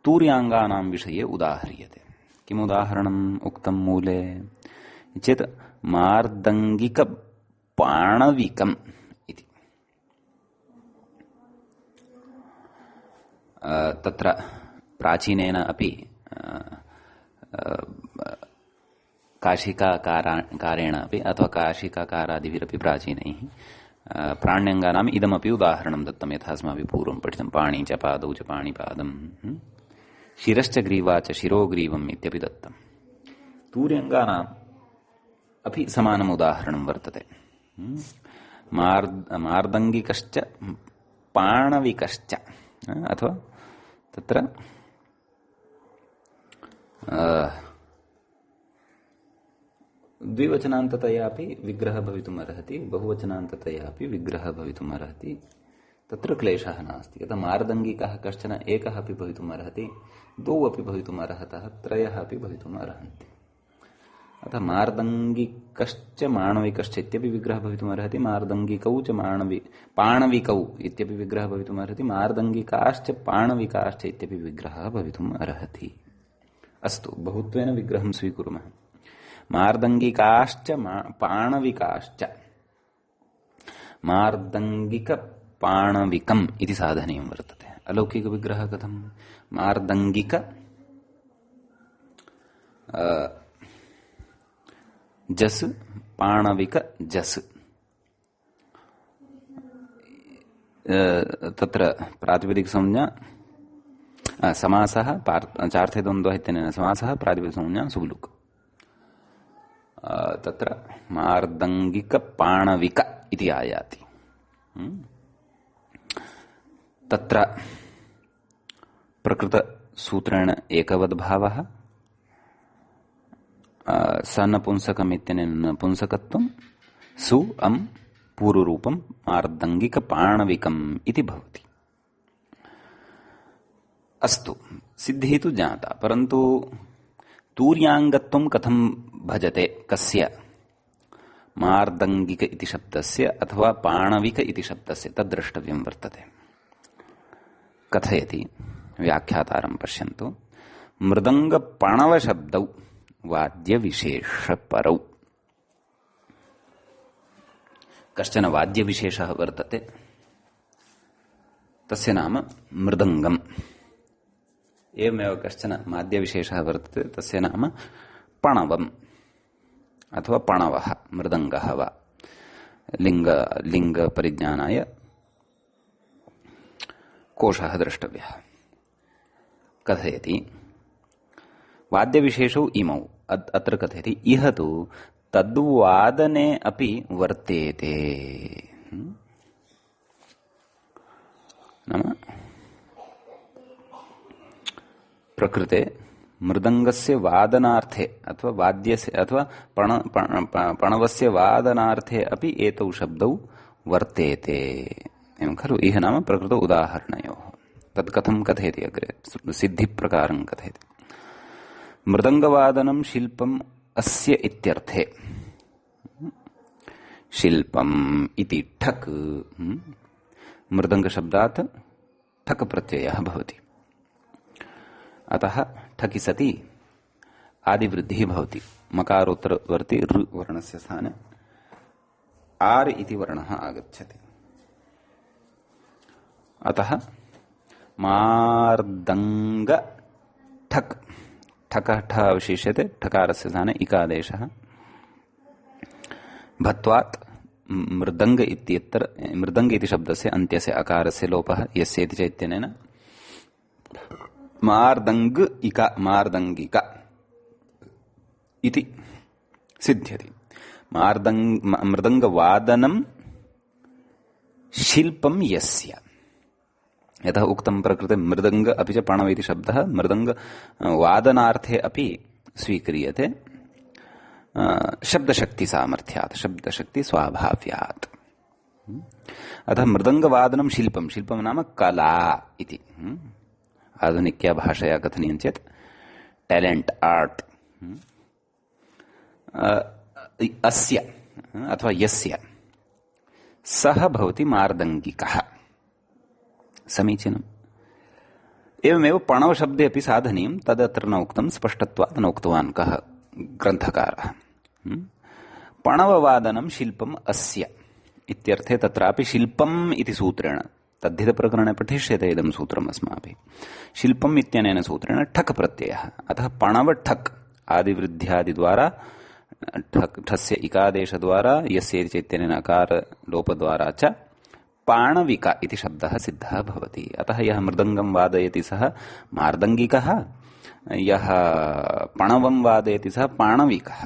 तूर्याङ्गानां विषये उदाह्रियते। किम् उदाहरणम् उक्तं मूले चेत् मार्दङ्गिकपाणविकम् इति। तत्र प्राचीनेन अपि काशिकाकारेण अपि अथवा काशिकाकारादिभिरपि प्राचीनैः प्राण्यङ्गानाम् इदमपि उदाहरणं दत्तं, यथा अस्माभिः पूर्वं पठितं पाणी च पादौ च पाणिपादम्, शिरश्च ग्रीवा च शिरोग्रीवम् इत्यपि दत्तम्। तूर्यङ्गानाम् अपि समानम् उदाहरणं वर्तते। मार्दङ्गिकश्च पाणविकश्च, अथवा तत्र द्विवचनान्ततया अपि विग्रहः भवितुम् अर्हति, बहुवचनान्ततया अपि विग्रहः भवितुम् अर्हति। तत्र क्लेशः नास्ति। यतः मार्दङ्गिकः कश्चन एकः अपि भवितुम् अर्हति, द्वौ अपि भवितुम् अर्हतः, त्रयः अपि भवितुम् अर्हन्ति। अतः मार्दङ्गिकश्च माणविकश्च इत्यपि विग्रहः भवितुम् अर्हति, मार्दङ्गिकौ च पाणविकौ इत्यपि विग्रहः भवितुम् अर्हति, मार्दङ्गिकाश्च पाणविकाश्च इत्यपि विग्रहः भवितुम् अर्हति। अस्तु, बहुत्वेन विग्रहं स्वीकुर्मः। मार्दङ्गिकाश्च पाणविकाश्च, मार्दङ्गिकपाणविकम् इति साधनीयं वर्तते। अलौकिकविग्रहः कथम्? मार्दङ्गिक जस् पाणविक जस्। तत्र प्रातिपदिकसंज्ञा समासः चार्थे द्वन्द्वः इत्यनेन समासः प्रातिपदिकसंज्ञा सुब्लुक्। तत्र मार्दङ्गिकपाणविक इति आयाति। तत्र प्रकृतसूत्रेण एकवद्भावः, स नपुंसकम् इत्यनेन नपुंसकत्वं, सु अम् पूर्वरूपं मार्दङ्गिकपाणविकम् इति भवति। अस्तु, सिद्धिः तु ज्ञाता, परन्तु तूर्याङ्गत्वं कथं भजते? कस्य? मार्दङ्गिक इति शब्दस्य अथवा पाणविक इति शब्दस्य, तद्द्रष्टव्यं वर्तते। कथयति व्याख्यातारं पश्यन्तु। मृदङ्गपणवशब्दौ वाद्यविशेषपरौ। कश्चन वाद्यविशेषः वर्तते, तस्य नाम मृदङ्गम्। एवमेव कश्चन वाद्यविशेषः वर्तते, तस्य नाम पणवम् अथवा पणवः, मृदङ्गः वा। लिङ्गपरिज्ञानाय कोशः द्रष्टव्यः। कथयति वाद्यविशेषौ इमौ। अत्र कथयति इह तु तद्वादने अपि वर्तेते। नाम प्रकृते मृदङ्गस्य वादनार्थे अथवा वाद्यस्य अथवा पणवस्य वादनार्थे अपि एतौ शब्दौ वर्तेते। एवं खलु? इह नाम प्रकृतौ उदाहरणयोः। तत् कथं कथयति अग्रे? सिद्धिप्रकारं कथयति। मृदङ्गवादनं शिल्पम् अस्य इत्यर्थे। शिल्पम इति ठक मृदंग शब्दात् ठक प्रत्ययः भवति। अतः ठकि सति आदिवृद्धिः भवति। मकारोत्तरवर्ति ऋ वर्णस्य स्थाने आर् इति वर्णः आगच्छति। अतः मार्दंग ठक ठकः ठ अवशिष्यते, ठकारस्य स्थाने इकादेशः। भत्वात् मृदंग इत्यत्र मृदंग इति शब्दस्य अन्त्यस्य अकारस्य लोपः यस्य इति चैत्यनेन मार्दंग इका मार्दंगिका इति सिद्ध्यति। मृदंगवादनं शिल्पं यस्य, यतः उक्तं प्रकृते मृदंग अपि च प्रणव इति शब्दः मृदंग वादनार्थे अपि स्वीक्रियते शब्दशक्ति सामर्थ्यात्, शब्दशक्ति स्वाभाव्यात्। अतः मृदंगवादनं शिल्पं, शिल्पं नाम कला इति। आधुनिक्या भाषया कथनीयं चेत् टैलेंट, आर्ट। अस्य अथवा यस्य सः भवति मार्दंगिकः। समीचीनम्। एवमेव प्रणव शब्दे अपि साधनीयं, तदत्र न उक्तं, स्पष्टत्वात् न उक्तवान् कः ग्रन्थकारः। प्रणववादनं शिल्पम् अस्य इत्यर्थे तत्रापि शिल्पम् इति सूत्रेण तद्धितप्रकरणे पठिष्यते इदं सूत्रम् अस्माभिः। शिल्पम् इत्यनेन सूत्रेण ठक् प्रत्ययः। अतः प्रणव ठक् आदिवृद्ध्यादिद्वारा ठस्य इकादेशद्वारा यस्य चैत्यनेन अकार लोपद्वारा च पाणविक इति शब्दः सिद्धः भवति। अतः यः मृदंगं वादयति सः मार्दंगिकः, यः पणवं वादयति सः पाणविकः।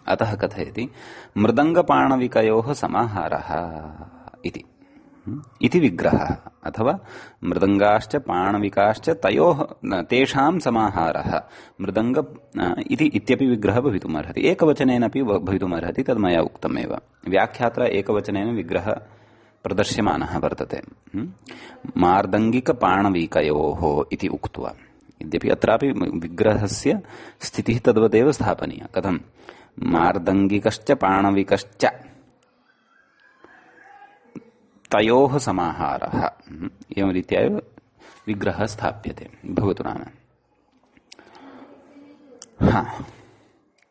अतः कथयति मृदंगपाणविकयोः समाहारः इति विग्रहः, अथवा मृदंगाश्च पाणविकाश्च तयोः तेषां समाहारः मृदंग इत्यपि विग्रहः भवितुमर्हति। एकवचनेनापि भवितुमर्हति, तद् मया उक्तमेव। व्याख्यात्रा एकवचनेन विग्रहः प्रदर्श्यमानः वर्तते। मार्दंगिकपाणविकयोः इति उक्त्वा, यद्यपि अत्रापि विग्रहस्य स्थितिः तद्वदेव स्थापनीया। कथं मार्दंगिकश्च पाणविकश्च तयोः समाहारः, एवं रीत्या एव विग्रहः स्थाप्यते। भवतु नाम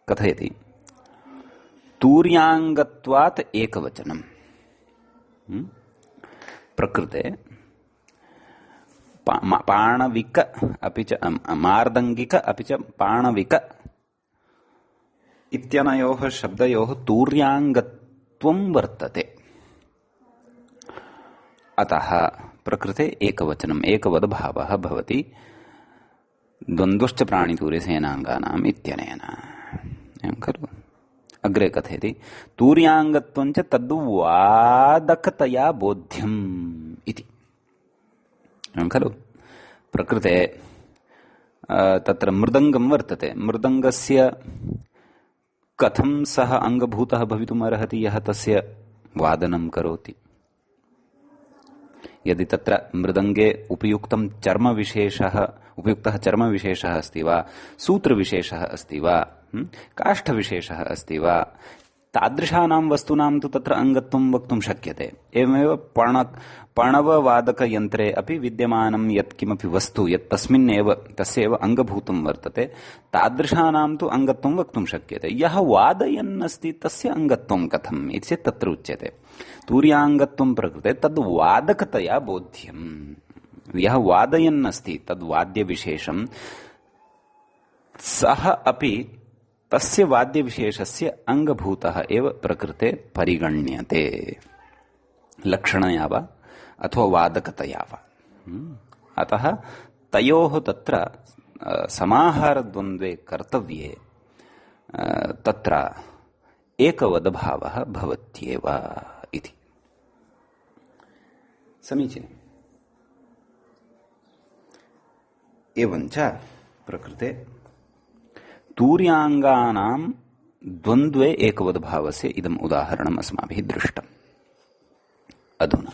कथयति तूर्याङ्गत्वात् एकवचनम्। प्रकृते पाणविक अपि च मार्दंगिक अपि च पाणविक इत्यनयोः शब्दयोः तूर्याङ्गत्वं वर्तते। अतः प्रकृते एकवचनम्, एकवद्भावः भवति द्वन्द्वश्च प्राणितूर्य सेनाङ्गानाम् इत्यनेन। एवं खलु। अग्रे कथयति तूर्याङ्गत्वं च तद्वादकतया बोध्यम् इति। एवं खलु। प्रकृते तत्र मृदङ्गं वर्तते। मृदङ्गस्य कथं सः अङ्गभूतः भवितुमर्हति यः तस्य वादनं करोति। यदि तत्र मृदंगे उपयुक्तः चर्मविशेषः अस्ति वा, सूत्रविशेषः अस्ति वा, काष्ठविशेषः अस्ति वा, तादृशानां वस्तूनां तु तत्र अङ्गत्वं वक्तुं शक्यते। एवमेव पणववादकयन्त्रे अपि विद्यमानं यत्किमपि वस्तु यत् तस्मिन्नेव तस्यैव अङ्गभूतं वर्तते, तादृशानां तु अङ्गत्वं वक्तुं शक्यते। यः वादयन् अस्ति तस्य अङ्गत्वं कथम् इति चेत् तत्र उच्यते तूर्याङ्गत्वं प्रकृते तद् वादकतया बोध्यम्। यः वादयन् अस्ति तद् वाद्यविशेषं सः अपि तस्य वाद्यविशेषस्य अङ्गभूतः एव प्रकृते परिगण्यते, लक्षणया वा अथवा वादकतया वा। अतः तयोः तत्र समाहारद्वन्द्वे कर्तव्ये तत्र एकवद्भावः भवत्येव इति। समीचीनम्। एवञ्च प्रकृते तूर्याङ्गानां द्वन्द्वे एकवद्भावस्य इदम् उदाहरणम् अस्माभिः दृष्टम्। अधुना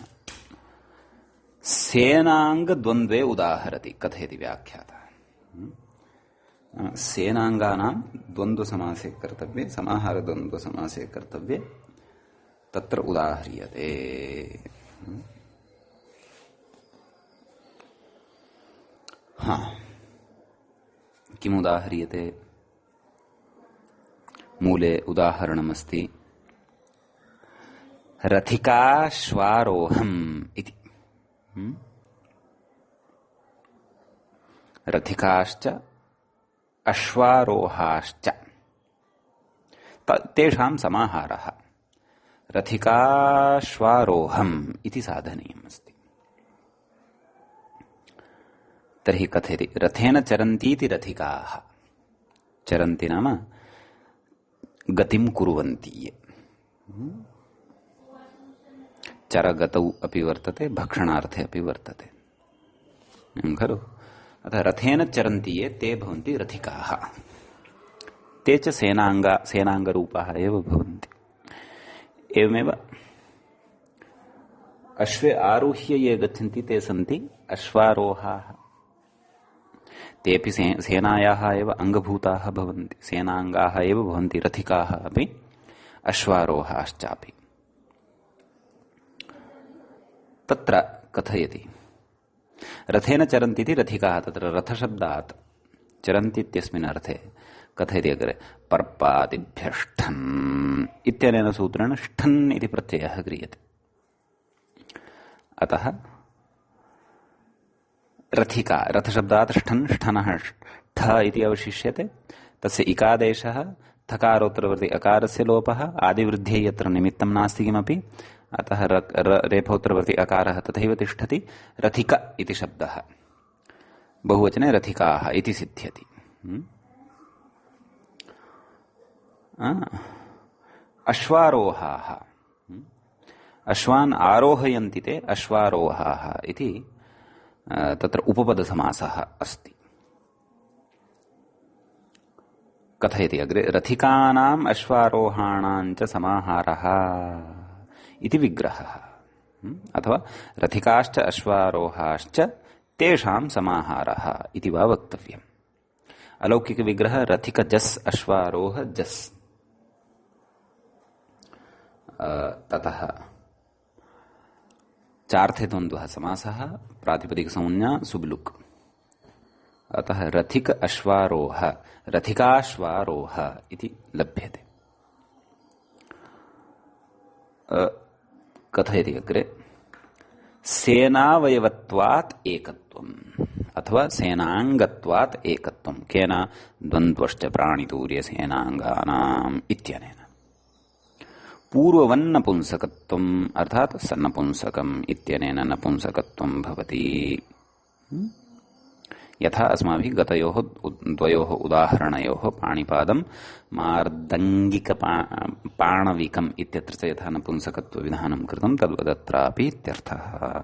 सेनाङ्गद्वन्द्वे उदाहरति, कथयति व्याख्याता। सेनांगानां द्वंद्व समासे कर्तव्ये समाहार द्वंद्व समासे कर्तव्ये तत्र उदाह्रियते। हाँ, किम् उदाह्रियते? मूले उदाहरणमस्ति रथिकाश्वारोहम् इति। रथिकाश्च अश्वारोहाश्च तेषां समाहारः रथिकाश्वारोहम् इति साधनीयम् अस्ति। तर्हि कथयति रथेन चरन्तीति रथिकाः। चरन्ति नाम गतिं कुर्वन्ति ये। चरगतौ अपि वर्तते, भक्षणार्थे अपि वर्तते खलु। अतः रथेन चरन्ति ये ते भवन्ति रथिकाः। ते च सेनाङ्गरूपाः एव भवन्ति। एवमेव अश्वे आरुह्य ये गच्छन्ति ते सन्ति अश्वारोहाः। तेऽपि सेनायाः एव अङ्गभूताः भवन्ति, सेनाङ्गाः एव भवन्ति, रथिकाः अपि अश्वारोहाश्चापि। तत्र कथयति रथेन चरन्ति इति रथिकाः। तत्र रथशब्दात् चरन्ति इत्यस्मिन् अर्थे कथयति अग्रे पर्पादिभ्यष्ठन् इत्यनेन सूत्रेण ष्ठन् इति प्रत्ययः क्रियते। अतः रथिका रथशब्दात् ष्ठन् ष्ठनः ठ इति अवशिष्यते। तस्य इकादेशः थकारोत्तरवर्ति अकारस्य लोपः आदिवृद्ध्यै यत्र निमित्तं नास्ति किमपि, अतः रेफोत्तरवर्ति अकारः तथैव तिष्ठति। रथिक इति शब्दः बहुवचने रथिकाः इति सिद्ध्यति। अश्वारोहाः, अश्वान् आरोहयन्ति ते अश्वारोहाः इति तत्र उपपदसमासः अस्ति। कथयति अग्रे रथिकानाम् अश्वारोहाणां च समाहारः इति विग्रहः, अथवा रथिकाश्च अश्वारोहाश्च तेषां समाहारः इति वा वक्तव्यम्। अलौकिक विग्रह रथिक जस् अश्वारोह जस्। ततः चार्थे द्वन्द्वः समासः, प्रातिपदिक संज्ञा सुब्लुक्। अतः रथिक अश्वारोह रथिकाश्वारोह इति लभ्यते। कथयति अग्रे सेनावयवत्वात् एकत्वम् अथवा सेनाङ्गत्वात् एकत्वम्। केन? द्वन्द्वश्च प्राणितूर्य सेनाङ्गानाम् इत्यनेन। पूर्ववन्नपुंसकत्वम् अर्थात् सन्नपुंसकम् इत्यनेन नपुंसकत्वम् भवति। यथा अस्माभिः गतयोः द्वयोः उदाहरणयोः पाणिपादं मार्दङ्गिकपाणविकम् इत्यत्र च यथा नपुंसकत्वविधानं कृतं तद्वदत्रापि इत्यर्थः।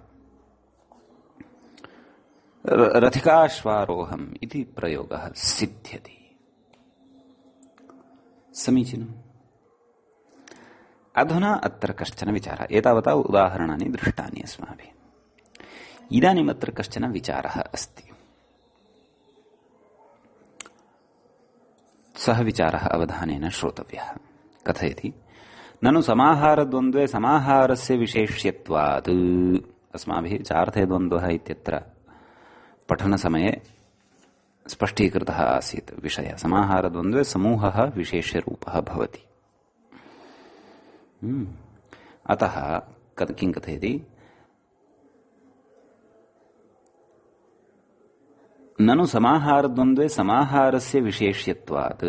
रथिकाश्वारोहम् इति प्रयोगः सिद्ध्यति। समीचीनम्। अधुना अत्र कश्चन विचारः। एतावता उदाहरणानि दृष्टानि अस्माभिः। इदानीमत्र कश्चन विचारः अस्ति। सः विचारः अवधानेन श्रोतव्यः। कथयति ननु समाहारद्वन्द्वे समाहारस्य विशेष्यत्वात्। अस्माभिः चार्थे द्वन्द्वः इत्यत्र पठनसमये स्पष्टीकृतः आसीत् विषयः। समाहारद्वन्द्वे समूहः विशेष्यरूपः भवति। अतः किं कथयति ननु समाहारद्वन्द्वे समाहारस्य विशेष्यत्वात्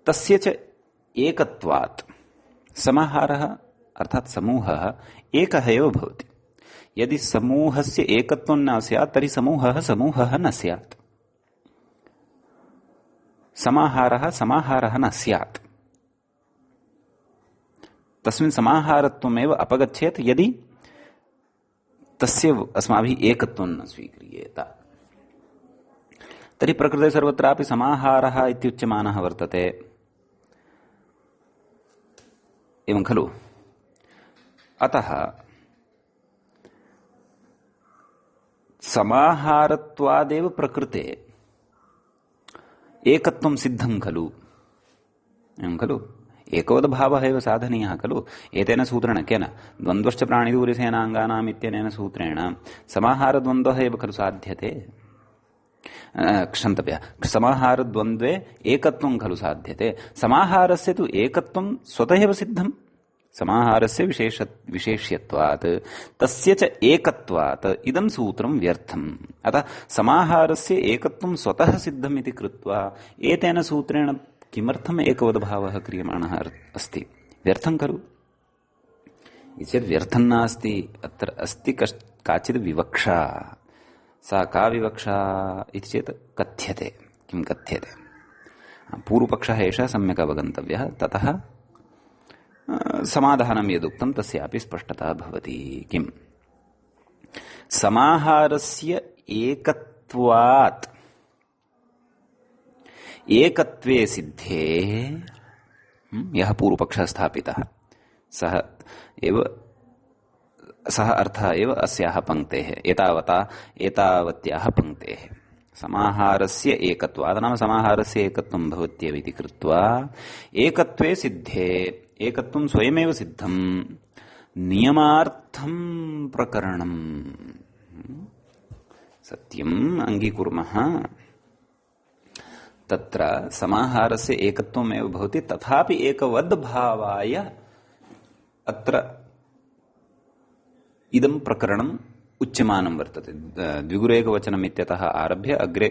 तस्य च एकत्वात्। समाहारः अर्थात् समूहः एकः एव भवति। यदि समूहस्य एकत्वं न स्यात् तर्हि समूहः न स्यात्। समाहारः न स्यात्। तस्मिन् समाहारत्वमेव अपगच्छेत् यदि तस्य अस्माभिः एकत्वं न स्वीक्रियेत। तर्हि प्रकृते सर्वत्रापि समाहारः इत्युच्यमानः वर्तते। एवं खलु। अतः समाहारत्वादेव प्रकृते एकत्वं सिद्धं खलु, एवं खलु, एकवद्भावः एव साधनीयः खलु। एतेन सूत्रेण केन द्वन्द्वश्च प्राणिदूरिसेनाङ्गानाम् इत्यनेन सूत्रेण समाहारद्वन्द्वः एव खलु साध्यते। क्षन्तव्यः, समाहारद्वन्द्वे एकत्वं खलु साध्यते। समाहारस्य तु एकत्वं स्वतः एव सिद्धम्। समाहारस्य विशेष्यत्वात् तस्य च एकत्वात् इदं सूत्रं व्यर्थम्। अतः समाहारस्य एकत्वं स्वतः सिद्धम् इति कृत्वा एतेन सूत्रेण किमर्थम् एकवद्भावः क्रियमाणः अस्ति, व्यर्थं खलु। चेत् व्यर्थं नास्ति, अत्र अस्ति काचित् विवक्षा। सा का विवक्षा इति चेत् कथ्यते। किं कथ्यते? पूर्वपक्षः एषः सम्यक् अवगन्तव्यः। ततः समाधानं यदुक्तं तस्यापि स्पष्टता भवति। किम्? समाहारस्य एकत्वात् एकत्वे सिद्धे यः पूर्वपक्षः स्थापितः सः अर्थः एव अस्याः पङ्क्तेः, एतावत्याः पङ्क्तेः। समाहारस्य एकत्वात् नाम समाहारस्य एकत्वं भवत्येव इति कृत्वा एकत्वे सिद्धे, एकत्वं स्वयमेव सिद्धं, नियमार्थं प्रकरणम्। सत्यम् अङ्गीकुर्मः, तत्र समाहारस्य एकत्वमेव भवति, तथापि एकवद्भावाय अत्र इदं प्रकरणम् उच्यमानं वर्तते। द्विगुरेकवचनम् इत्यतः आरभ्य अग्रे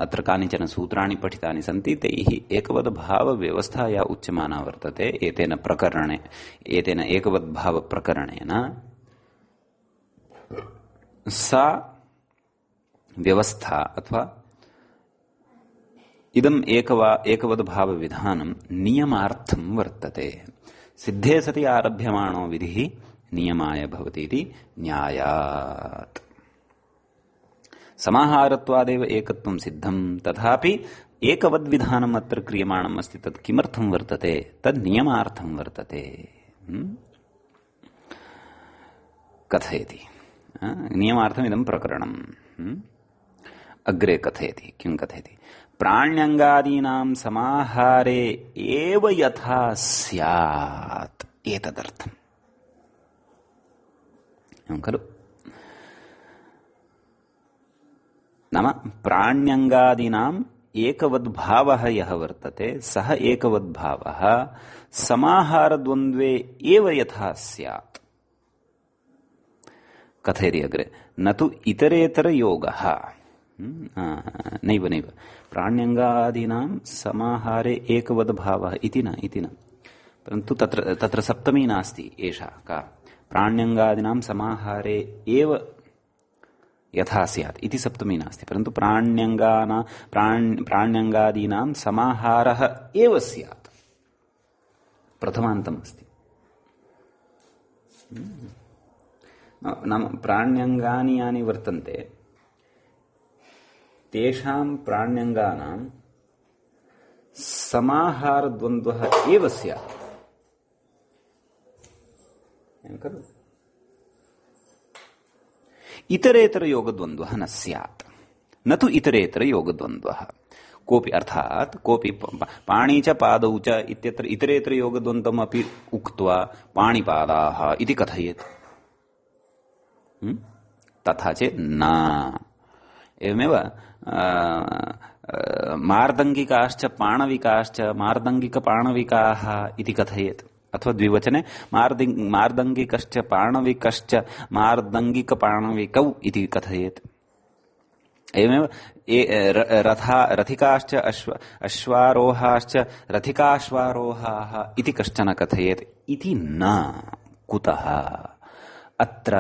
अत्र कानिचन सूत्राणि पठितानि सन्ति, तैः एकवद्भावव्यवस्था या उच्यमाना वर्तते एतेन प्रकरणे, एतेन एकवद्भावप्रकरणेन सा व्यवस्था अथवा इदम् एकवद्भावविधानं नियमार्थं वर्तते। सिद्धे सति आरभ्यमाणो विधिः नियमाय भवति इति न्यायात्। समाहारत्वादेव एकत्वं सिद्धं, तथापि एकवद्विधानम् अत्र क्रियमाणम् अस्ति। तत् किमर्थं वर्तते? तद् नियमार्थं वर्तते। कथयति, नियमार्थम् इदं प्रकरणम् अग्रे कथयति। किं कथयति? प्राण्यङ्गादीनां समाहारे एव यथा स्यात् एतदर्थम्। खलु नाम प्राण्यङ्गादीनाम् एकवद्भावः यः वर्तते सः एकवद्भावः समाहारद्वन्द्वे एव यथा स्यात्। कथयति अग्रे, न तु इतरेतरयोगः। नैव नैव, प्राण्यङ्गादीनां समाहारे एकवद्भावः इति न, परन्तु तत्र सप्तमी नास्ति। एषा का? प्राण्यङ्गादीनां समाहारे एव यथा स्यात् इति सप्तमी नास्ति, परन्तु प्राण्यङ्गादीनां समाहारः एव स्यात् प्रथमान्तम् अस्ति। नाम प्राण्यङ्गानि यानि वर्तन्ते तेषां प्राण्यङ्गानां समाहारद्वन्द्वः एव स्यात्। खलु इतरेतरयोगद्वन्द्वः न स्यात्, न तु इतरेतरयोगद्वन्द्वः। कोऽपि अर्थात् कोऽपि पाणी च पादौ च इत्यत्र इतरेतरयोगद्वन्द्वमपि उक्त्वा पाणिपादाः इति कथयेत्। तथा चेत् न। एवमेव मार्दङ्गिकाश्च पाणविकाश्च मार्दङ्गिकपाणविकाः इति कथयेत्, अथवा द्विवचने मार्दङ्गिकश्च पाणविकश्च मार्दङ्गिकपाणविकौ इति कथयेत्। एवमेव रथिकाश्च अश्वारोहाश्च रथिकाश्वारोहाः इति कश्चन कथयेत् इति न। कुतः? अत्र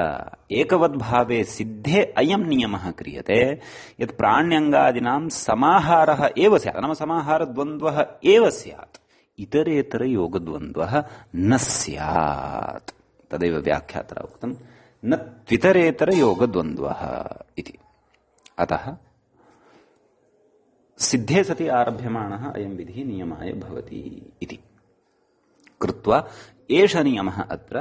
एकवद्भावे सिद्धे अयं नियमः क्रियते यत् प्राण्यङ्गादीनां समाहारः एव स्यात्, नाम समाहारद्वन्द्वः एव स्यात्, इतरेतरयोगद्वन्द्वः न स्यात्। तदेव व्याख्यात्रा उक्तं, न त्वितरेतरयोगद्वन्द्वः इति। अतः सिद्धे सति आरभ्यमाणः अयं विधिः नियमाय भवति इति कृत्वा एष नियमः अत्र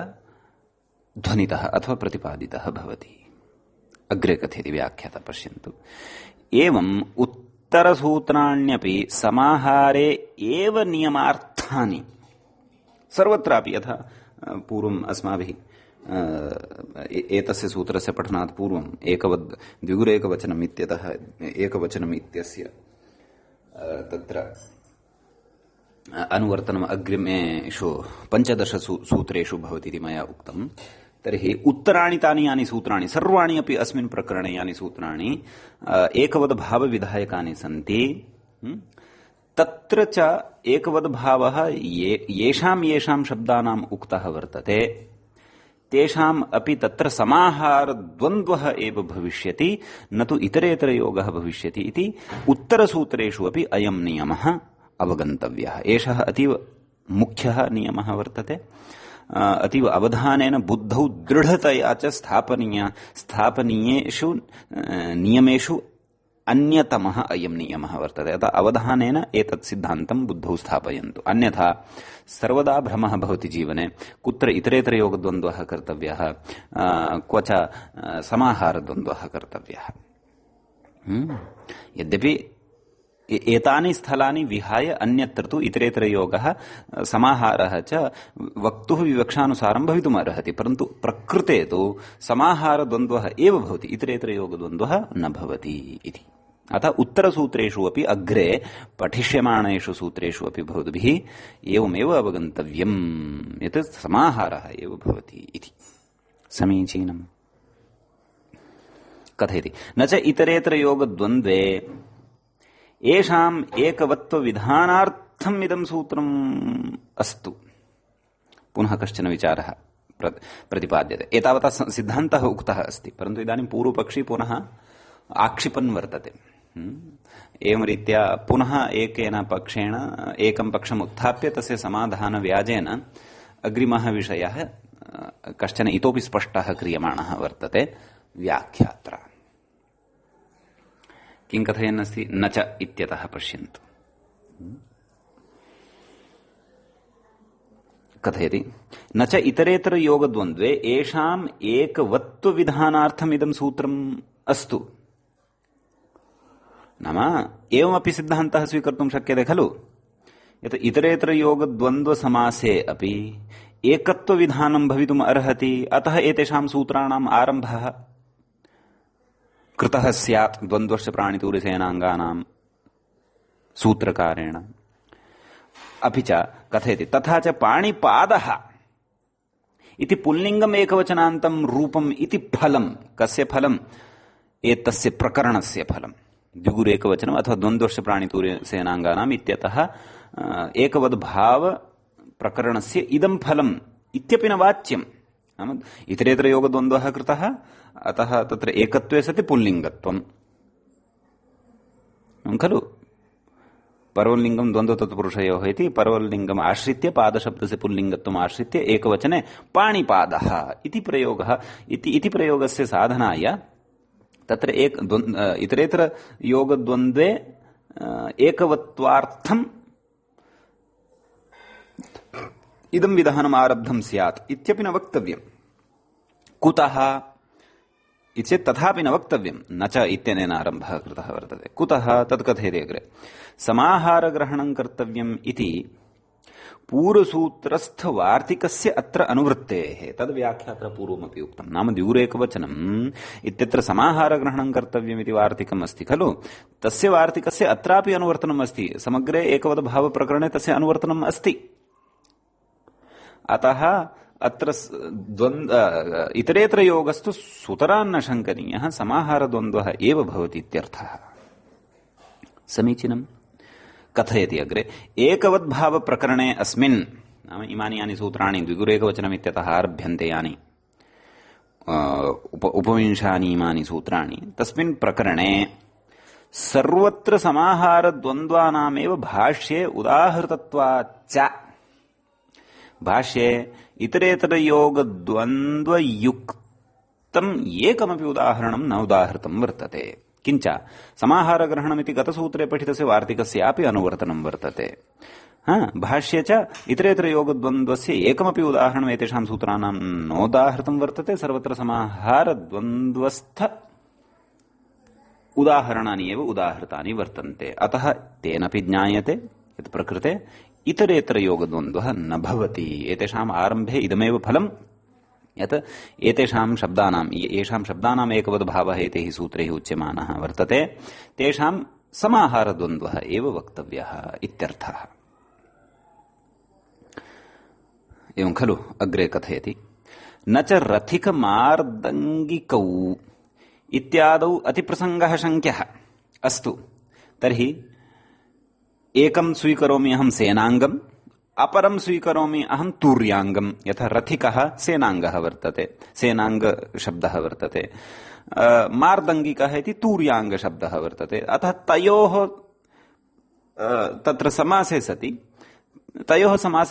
ध्वनितः अथवा प्रतिपादितः भवति। अग्रे कथयति व्याख्याता, पश्यन्तु। एवम् इतरसूत्राण्यपि समाहारे एव नियमार्थानि सर्वत्रापि यथा पूर्वम् अस्माभिः एतस्य सूत्रस्य पठनात् पूर्वम् द्विगुरेकवचनम् इत्यतः एकवचनम् इत्यस्य तत्र अनुवर्तनम् अग्रिमेषु 15 सूत्रेषु भवति इति मया उक्तम्। तर्हि उत्तराणि तानि यानि सूत्राणि सर्वाणि अपि अस्मिन् प्रकरणे यानि सूत्राणि एकवद्भावविधायकानि सन्ति, तत्र च एकवद्भावः येषां शब्दानाम् उक्तः वर्तते तेषाम् अपि तत्र समाहारद्वन्द्वः एव भविष्यति, न तु इतरेतरयोगः भविष्यति इति उत्तरसूत्रेषु अपि अयं नियमः अवगन्तव्यः। एषः अतीव मुख्यः नियमः वर्तते। अतीव अवधानेन बुद्धौ दृढतया च स्थापनीयेषु नियमेषु अन्यतमः अयं नियमः वर्तते। अतः अवधानेन एतत् सिद्धान्तं बुद्धौ स्थापयन्तु, अन्यथा सर्वदा भ्रमः भवति जीवने। कुत्र इतरेतरयोगद्वन्द्वः कर्तव्यः, क्व च समाहारद्वन्द्वः कर्तव्यः। यद्यपि एतानि स्थलानि विहाय अन्यत्र तु इतरेतरयोगः समाहारः च वक्तुः विवक्षानुसारं भवितुम् अर्हति, परन्तु प्रकृते तु समाहारद्वन्द्वः एव भवति, इतरेतरयोगद्वन्द्वः न भवति इति। अतः उत्तरसूत्रेषु अपि अग्रे पठिष्यमाणेषु सूत्रेषु अपि भवद्भिः एवमेव अवगन्तव्यम् यत् समाहारः एव भवति इति। समीचीनम्। कथयति न च इतरेतरयोगद्वन्द्वे येषाम् एकवत्वविधानार्थम् इदं सूत्रम् अस्तु। पुनः कश्चन विचारः प्रतिपाद्यते। एतावता सिद्धान्तः उक्तः अस्ति, परन्तु इदानीं पूर्वपक्षी पुनः आक्षिपन् वर्तते। एवं रीत्या पुनः एकेन पक्षेण एकं पक्षम् उत्थाप्य तस्य समाधानव्याजेन अग्रिमः विषयः कश्चन इतोपि स्पष्टः क्रियमाणः वर्तते व्याख्यात्रा। किं कथयन्नस्ति? न च इत्यतः पश्यन्तु। कथयति न च इतरेतरयोगद्वन्द्वे येषाम् एकवत्वविधानार्थमिदं सूत्रम् अस्तु। नाम एवमपि सिद्धान्तः स्वीकर्तुं शक्यते खलु, यत् इतरेतरयोगद्वन्द्वसमासे अपि एकत्वविधानं भवितुम् अर्हति, अतः एतेषां सूत्राणाम् आरम्भः कृतः स्यात् द्वन्द्वश्च प्राणितूर्यसेनाङ्गानां सूत्रकारेण। अपि च कथयति तथा च पाणिपादः इति पुल्लिङ्गम् एकवचनान्तं रूपम् इति फलम्। कस्य फलम्? एतस्य प्रकरणस्य फलम्। द्विगुरेकवचनम् अथवा द्वन्द्वश्च प्राणितूर्यसेनाङ्गानाम् इत्यतः एकवद्भाव प्रकरणस्य इदं फलम् इत्यपि न वाच्यम्। इतरेतरयोगद्वन्द्वः कृतः, अतः तत्र एकत्वे सति पुल्लिङ्गत्वम् खलु। पर्वलिङ्गं द्वन्द्वतत्पुरुषयोः इति पर्वलिङ्गम् आश्रित्य पादशब्दस्य पुल्लिङ्गत्वम् आश्रित्य एकवचने पाणिपादः इति प्रयोगः इति प्रयोगस्य साधनाय तत्र इतरेतरयोगद्वन्द्वे एकवत्वार्थम् इदं विधानम् आरब्धं स्यात् इत्यपि न वक्तव्यम्। कुतः इत्येतत् तथापि न वक्तव्यम्। न च इत्यनेन आरम्भः कृतः वर्तते। कुतः? तत् कथयति अग्रे। समाहारग्रहणं कर्तव्यम् इति पूर्वसूत्रस्थवार्तिकस्य अत्र अनुवृत्तेः। तद् व्याख्यात्र पूर्वमपि उक्तम्। नाम द्विगुरेकवचनम् इत्यत्र समाहारग्रहणं कर्तव्यम् इति वार्तिकम् अस्ति खलु, तस्य वार्तिकस्य अत्रापि अनुवर्तनम् अस्ति। समग्रे एकवद्भावप्रकरणे तस्य अनुवर्तनम् अस्ति। अतः अत्र इतरेतरयोगस्तु सुतरान्न शङ्कनीयः, समाहारद्वन्द्वः एव भवति इत्यर्थः। समीचीनम्। कथयति अग्रे एकवद्भावप्रकरणे अस्मिन्, नाम इमानि यानि सूत्राणि द्विगुरेकवचनमित्यतः आरभ्यन्ते यानि उपविंशानि इमानि सूत्राणि, तस्मिन् प्रकरणे सर्वत्र समाहारद्वन्द्वानामेव भाष्ये उदाहृतत्वाच्च। भाष्ये इतरेतरयोगद्वन्द्वयुक्तम् एकमपि उदाहरणं न उदाहृतं वर्तते। किञ्च समाहारग्रहणमिति गतसूत्रे पठितस्य वार्तिकस्यापि अनुवर्तनं वर्तते। भाष्ये च इतरेतरयोगद्वन्द्वस्य एकमपि उदाहरणम् एतेषां सूत्राणां नोदाहृतं वर्तते। सर्वत्र समाहारद्वन्द्वस्थ उदाहरणानि एव उदाहृतानि वर्तन्ते। अतः तेनपि ज्ञायते यत् प्रकृते इतरेतर योगद्वन्द्वः न भवति। एतेषाम् आरम्भे इदमेव फलम् यत् एतेषां शब्दानां येषां शब्दानाम् एकवद्भावः एतैः सूत्रैः उच्यमानः वर्तते तेषां समाहारद्वन्द्वः एव वक्तव्यः इत्यर्थः। एवं खलु अग्रे कथयति न च रथिकमार्दङ्गिकौ इत्यादौ अतिप्रसङ्गः शङ्क्यः। अस्तु तर्हि एकं स्वीकरोमि अहं सेनाङ्गम् अपरं स्वीकरोमि अहं तूर्याङ्गम्। यथा रथिकः सेनाङ्गः वर्तते, सेनाङ्ग शब्दः वर्तते, मार्दङ्गिकः इति तूर्याङ्ग शब्दः वर्तते। अतः तयोः तत्र समासे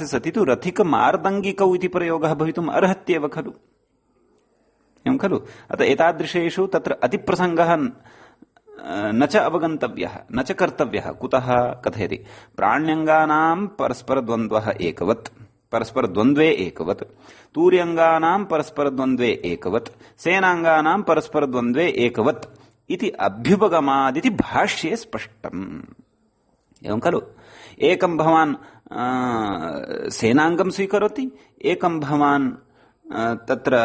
सति तु रथिकमार्दङ्गिकौ इति प्रयोगः भवितुम् अर्हत्येव खलु। एवं खलु। अतः एतादृशेषु तत्र अतिप्रसङ्गः न च अवगन्तव्यः न च कर्तव्यः। कुतः कथयति प्राण्यङ्गानां परस्परद्वन्द्वः एकवत्, परस्परद्वन्द्वे एकवत्, तूर्यङ्गानां परस्परद्वन्द्वे एकवत्, सेनाङ्गानां परस्परद्वन्द्वे एकवत् इति अभ्युपगमादिति भाष्ये स्पष्टम्। एवं खलु। एकं भवान् सेनाङ्गं स्वीकरोति, एकं भवान् तत्र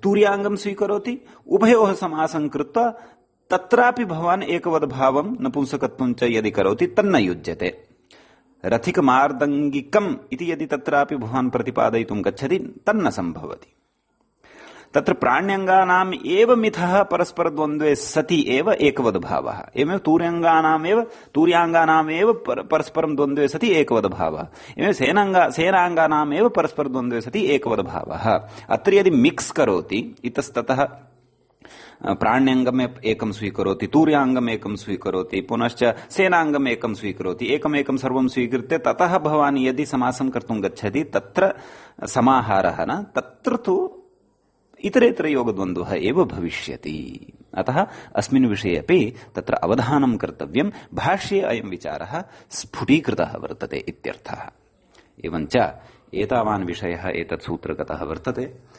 तूर्याङ्गं स्वीकरोति, उभयोः समासं कृत्वा तत्रापि भवान् एकवद्भावं नपुंसकत्वं च यदि करोति तन्न युज्यते। रथिकमार्दङ्गिकम् इति यदि तत्रापि भवान् प्रतिपादयितुं गच्छति तन्न सम्भवति। तत्र प्राण्यङ्गानाम् एव मिथः परस्परद्वन्द्वे सति एव एकवद्भावः। एवमेव तूर्याङ्गानामेव परस्परं द्वन्द्वे सति एकवद्भावः। एवमेव सेनाङ्गानामेव परस्परद्वन्द्वे सति एकवद्भावः। अत्र यदि मिक्स् करोति इतस्ततः प्राण्यङ्गम् एकं स्वीकरोति, तूर्याङ्गम् एकं स्वीकरोति, पुनश्च सेनाङ्गम् एकं स्वीकरोति, एकमेकं सर्वं स्वीकृत्य ततः भवान् यदि समासं कर्तुं गच्छति तत्र समाहारः न, तत्र तु इतरेतर योगद्वन्द्वः एव भविष्यति। अतः अस्मिन् विषये अपि तत्र अवधानं कर्तव्यं। भाष्ये अयं विचारः स्फुटीकृतः वर्तते इत्यर्थः। एवञ्च एतावान् विषयः एतत् सूत्रगतः वर्तते।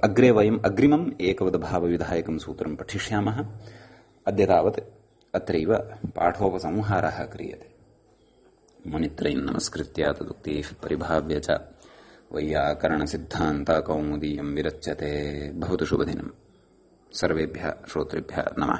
अग्रे वयम् अग्रिमम् एकवद्भावविधायकं सूत्रं पठिष्यामः। अद्य तावत् अत्रैव पाठोपसंहारः क्रियते। मुनित्रयं नमस्कृत्य तदुक्तिः परिभाव्य च वैयाकरणसिद्धान्तकौमुदीयं विरच्यते। भवतु शुभदिनं। सर्वेभ्यः श्रोतृभ्यः नमः।